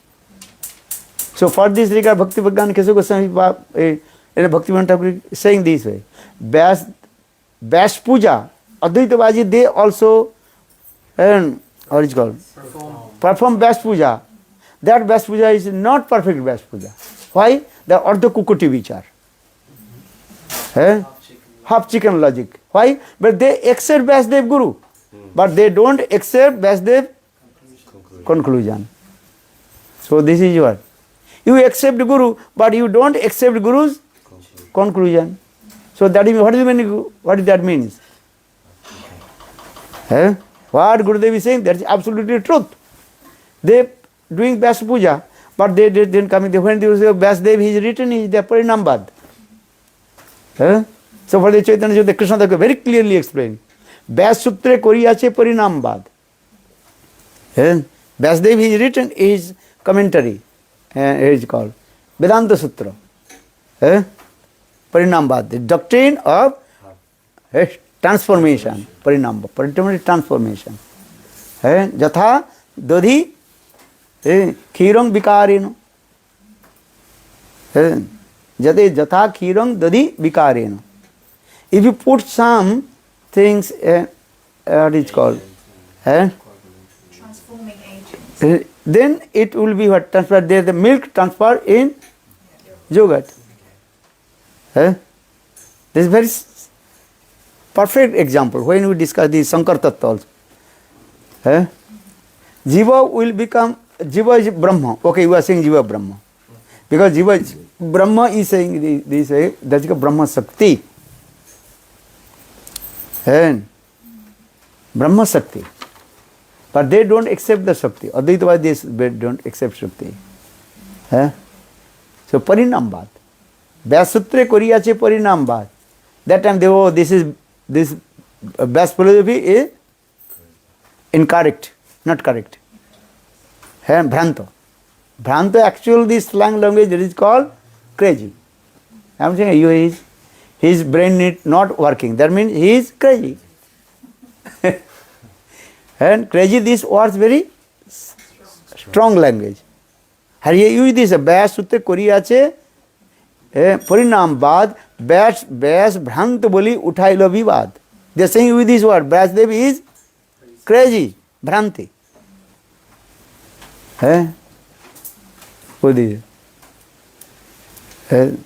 So for this regard, Bhakti Bhagwan Kesava Goswami Bhakti Thakur is saying this way. Vyas Puja, Advaitavadi, they also what is called? Perform Vyas Puja. That Vyas Puja is not perfect Vyas Puja. Why? The Ardha Kukuti Vichar. Half chicken logic. Why? But they accept Vyasdev Guru. But they don't accept Vyasdev conclusion. So this is what? You accept Guru, but you don't accept Guru's conclusion. So that is what does that mean? What Gurudev is saying, that is absolutely truth. They doing Vyas Puja, but they didn't come in. When they say Vyasdev is written, is the Parinambad. So for the Chaitanya, the Krishna Thakur very clearly explained. Vyas Sutre koriyache Parinambad. Vyasdev is written is commentary. It is called Vedanta Sutra. Parinambad, the doctrine of transformation. Parinamba, transformation. Jatha dodhi khirang vikareno. Jate jatha khirang dodhi vikareno. If you put some things, what is called? Transforming agents. Then it will be what? Transfer. There the milk transfer in yogurt. This is very perfect example when we discuss the Sankar Tattva also. Jiva will become, Jiva is Brahma. Okay, you are saying Jiva Brahma. Because Jiva is Brahma is saying this way, that's called Brahma Shakti. And Brahma Shakti. But they don't accept the Shakti. Advaitavadis they don't accept Shakti. So Parinambad. Vyasutre Koriyache Parinambad. That time they were, this Vyas philosophy is incorrect, not correct. Bhranto. Bhranto, actually this slang language that is called crazy. I am saying his brain is not working. That means he is crazy. And crazy, this words very strong language. Have you used this? Vyas Sutre Koriyache Parinambad, Vyas Bhranto Boli Uthailo Vivad. They are saying with this word, Vyasdev is crazy, Bhranti. What is it?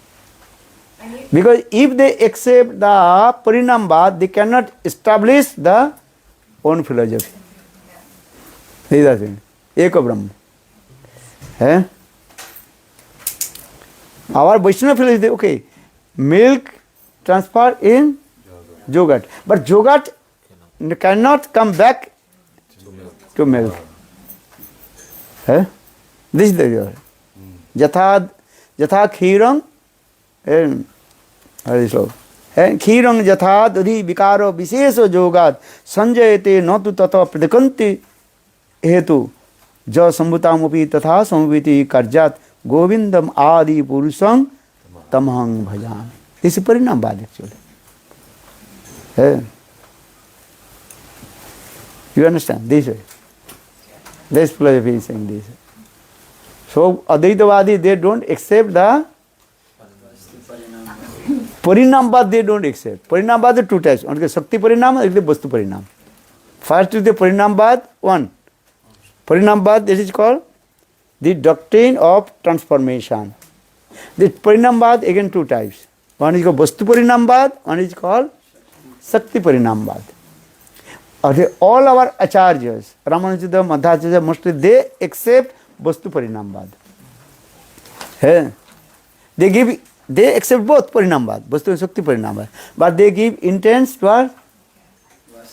Because if they accept the Parinambad, they cannot establish the own philosophy. These are things. Eka Brahma. Our Vaishnava philosophy, okay, milk transfer in Jogat. But Jogat cannot come back to milk. This is the Jatha Khirang and Khirang Jatha Dhi Vikaro Viseso Jogat Sanjayate Notu Tata Pradikanti Hetu Ja Sambhutamupi Tatha Samviti Karjat Govindam Adi Purusam Tamahang Bhajan. This is Parinambad actually. You understand? This way. This philosophy is saying this. So Advaitavadi, they don't accept the Parinambad, they don't accept. Parinambad are two types. One is Shakti Parinam, and Vastu Parinam. First is the Parinambad, one. Parinambad, this is called the doctrine of transformation. The Parinambad, again two types. One is called Vastu Parinambad, one is called Shakti Parinambad. All our acharyas, Ramanuja, Madhacharya, mostly they accept Vastu Parinambad. They accept both Parinambad, Vastu and Shakti Parinambad, but they give intense to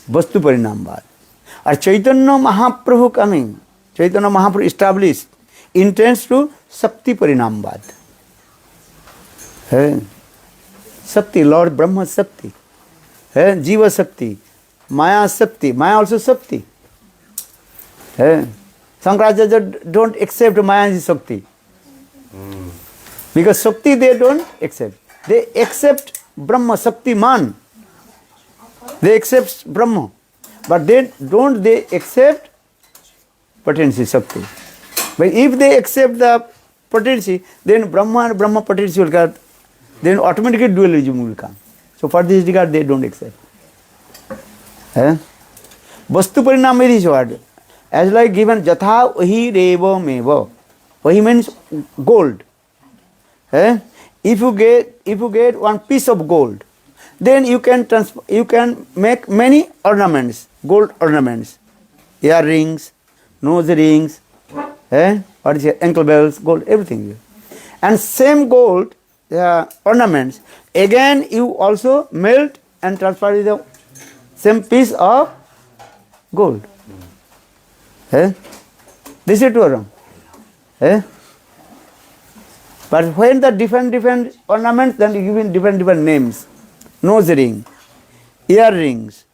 Vastu Parinambad. Or Chaitanya Mahaprabhu coming, Chaitanya Mahaprabhu established intense to Shakti Parinambad. Shakti, Lord Brahma Shakti, Jiva Shakti, Maya Shakti, Maya also Shakti. Shankaracharya don't accept Maya Shakti. Because Shakti they don't accept. They accept Brahma, Shakti Man. They accept Brahma. But they accept potency, Shakti. But if they accept the potency, then Brahma and Brahma potency will come. Then automatically dualism will come. So for this regard, they don't accept. Vastu Parinam is this word. As like given Jatha Vahi Reva Meva. Vahi means gold. If you get one piece of gold, then you can make many ornaments, gold ornaments, earrings, nose rings, what is it, ankle bells, gold, everything. And same gold ornaments, again you also melt and transfer the same piece of gold. This is true or wrong? But when the different ornaments, then you give different names. Nose ring, earrings,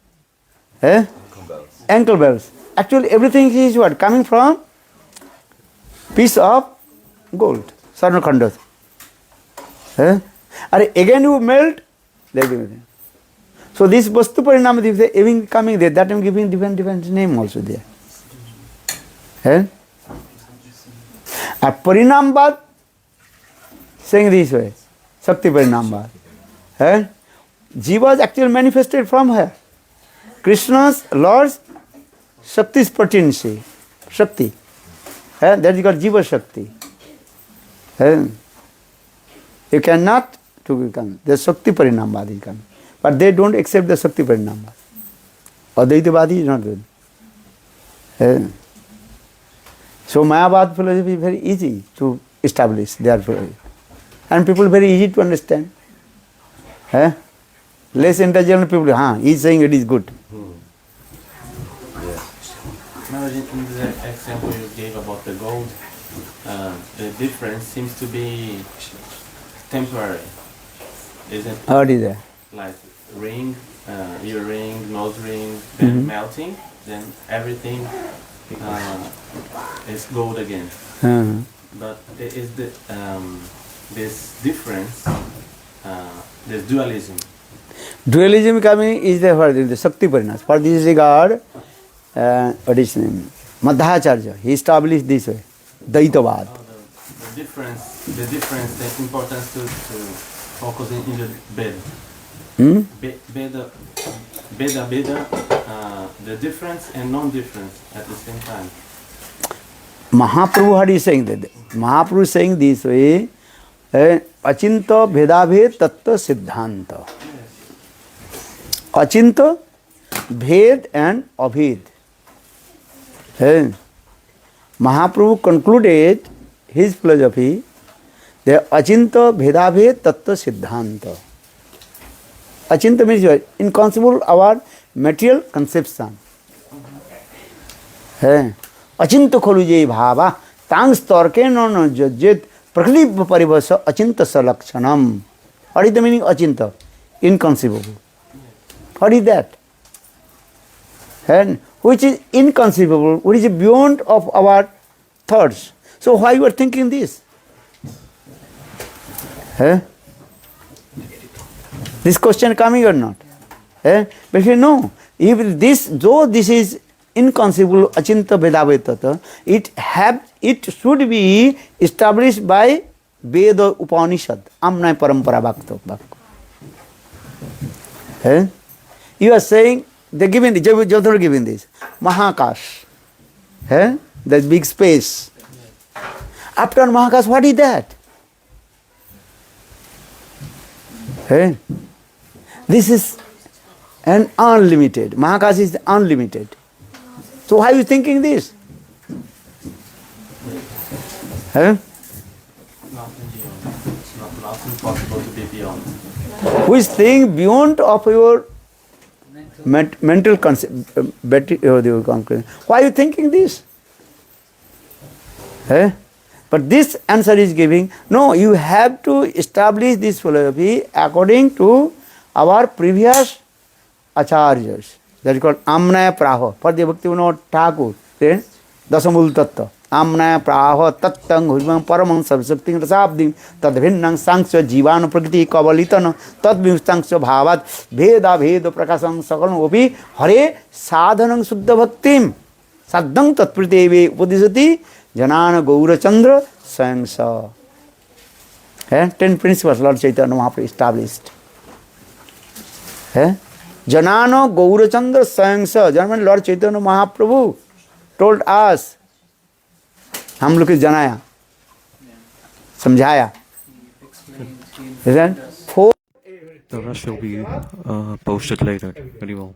ankle bells. Actually everything is what? Coming from piece of gold, Sarnakhandas. Again you melt, they give it. So this Vastu Parinam, if they even coming there, that time giving different name also there. Parinambad, saying this way, Shakti Parinambad. Jiva is actually manifested from her. Krishna's Lord's Shakti's potency. Shakti. That is called Jiva Shakti. You cannot to become. The Shakti Parinambad is coming. But they don't accept the Shakti Parinambad. Advaitavadi is not good. So Mayavad philosophy is very easy to establish their philosophy. and people very easy to understand. Less intelligent people, he is saying it is good. Now, in the example you gave about the gold, the difference seems to be temporary, isn't it? What is that? Like ring, earring, nose ring, then melting, then everything is gold again. But there is this difference, this dualism. Dualism coming is the Shakti Parinas. For this regard, what is his name? Madhacharya, he established this way, Daitavad. The difference, the importance to focus in the bed. Beda, the difference and non-difference at the same time. Mahaprabhu, what is saying that? Mahaprabhu is saying this way, Achinta Bhedabhed Tattva Siddhanta. Achinta, Bhed and Abhed. Mahaprabhu concluded his philosophy, the Achinta Bhedabhed Tattva Siddhanta. Achinta means inconceivable our material conception. Achinta kholu je bhava tang storke no jajit praklip parivasa achinta salakshanam. What is the meaning of achinta? Inconceivable. What is that? And which is inconceivable, which is beyond of our thoughts. So why you are thinking this? This question coming or not? But you know, if this, though this is inconceivable, achinta vedaveta, it should be established by Veda Upanishad, Amnaya Parampara Bhakta. You are saying, they giving this, Jodhara giving this, Mahakash, that big space. After Mahakash, what is that? This is an unlimited. Mahakash is unlimited. So why are you thinking this? Nothing beyond. It's nothing possible to be beyond. Which thing beyond of your mental concept? Why are you thinking this? But this answer is giving, no, you have to establish this philosophy according to our previous acharyas. That is called Amnaya Praha. For the Bhaktivinoda Thakur, Dasamul Tattva. Amnaya Praha Tattang Hurmang Paramang Sabsakting Rasabdim Tadvinnang Sanksya Jivana Prakriti Kavalitana Tadvimstangsya Bhavat Veda Veda Prakasang Sakalam Opi Hare Sadhanang Suddha Bhaktim Saddhang Tatpriteve Upodisati Janana Gaura Chandra Swayamsa. 10 principles Lord Chaitanya Mahaprabhu established. Janana Gaura Chandra Swayamsa. Janana Lord Chaitanya Mahaprabhu told us, हम लोग को जनाया, समझाया. Explained. Four. The rest will be posted later. Very well.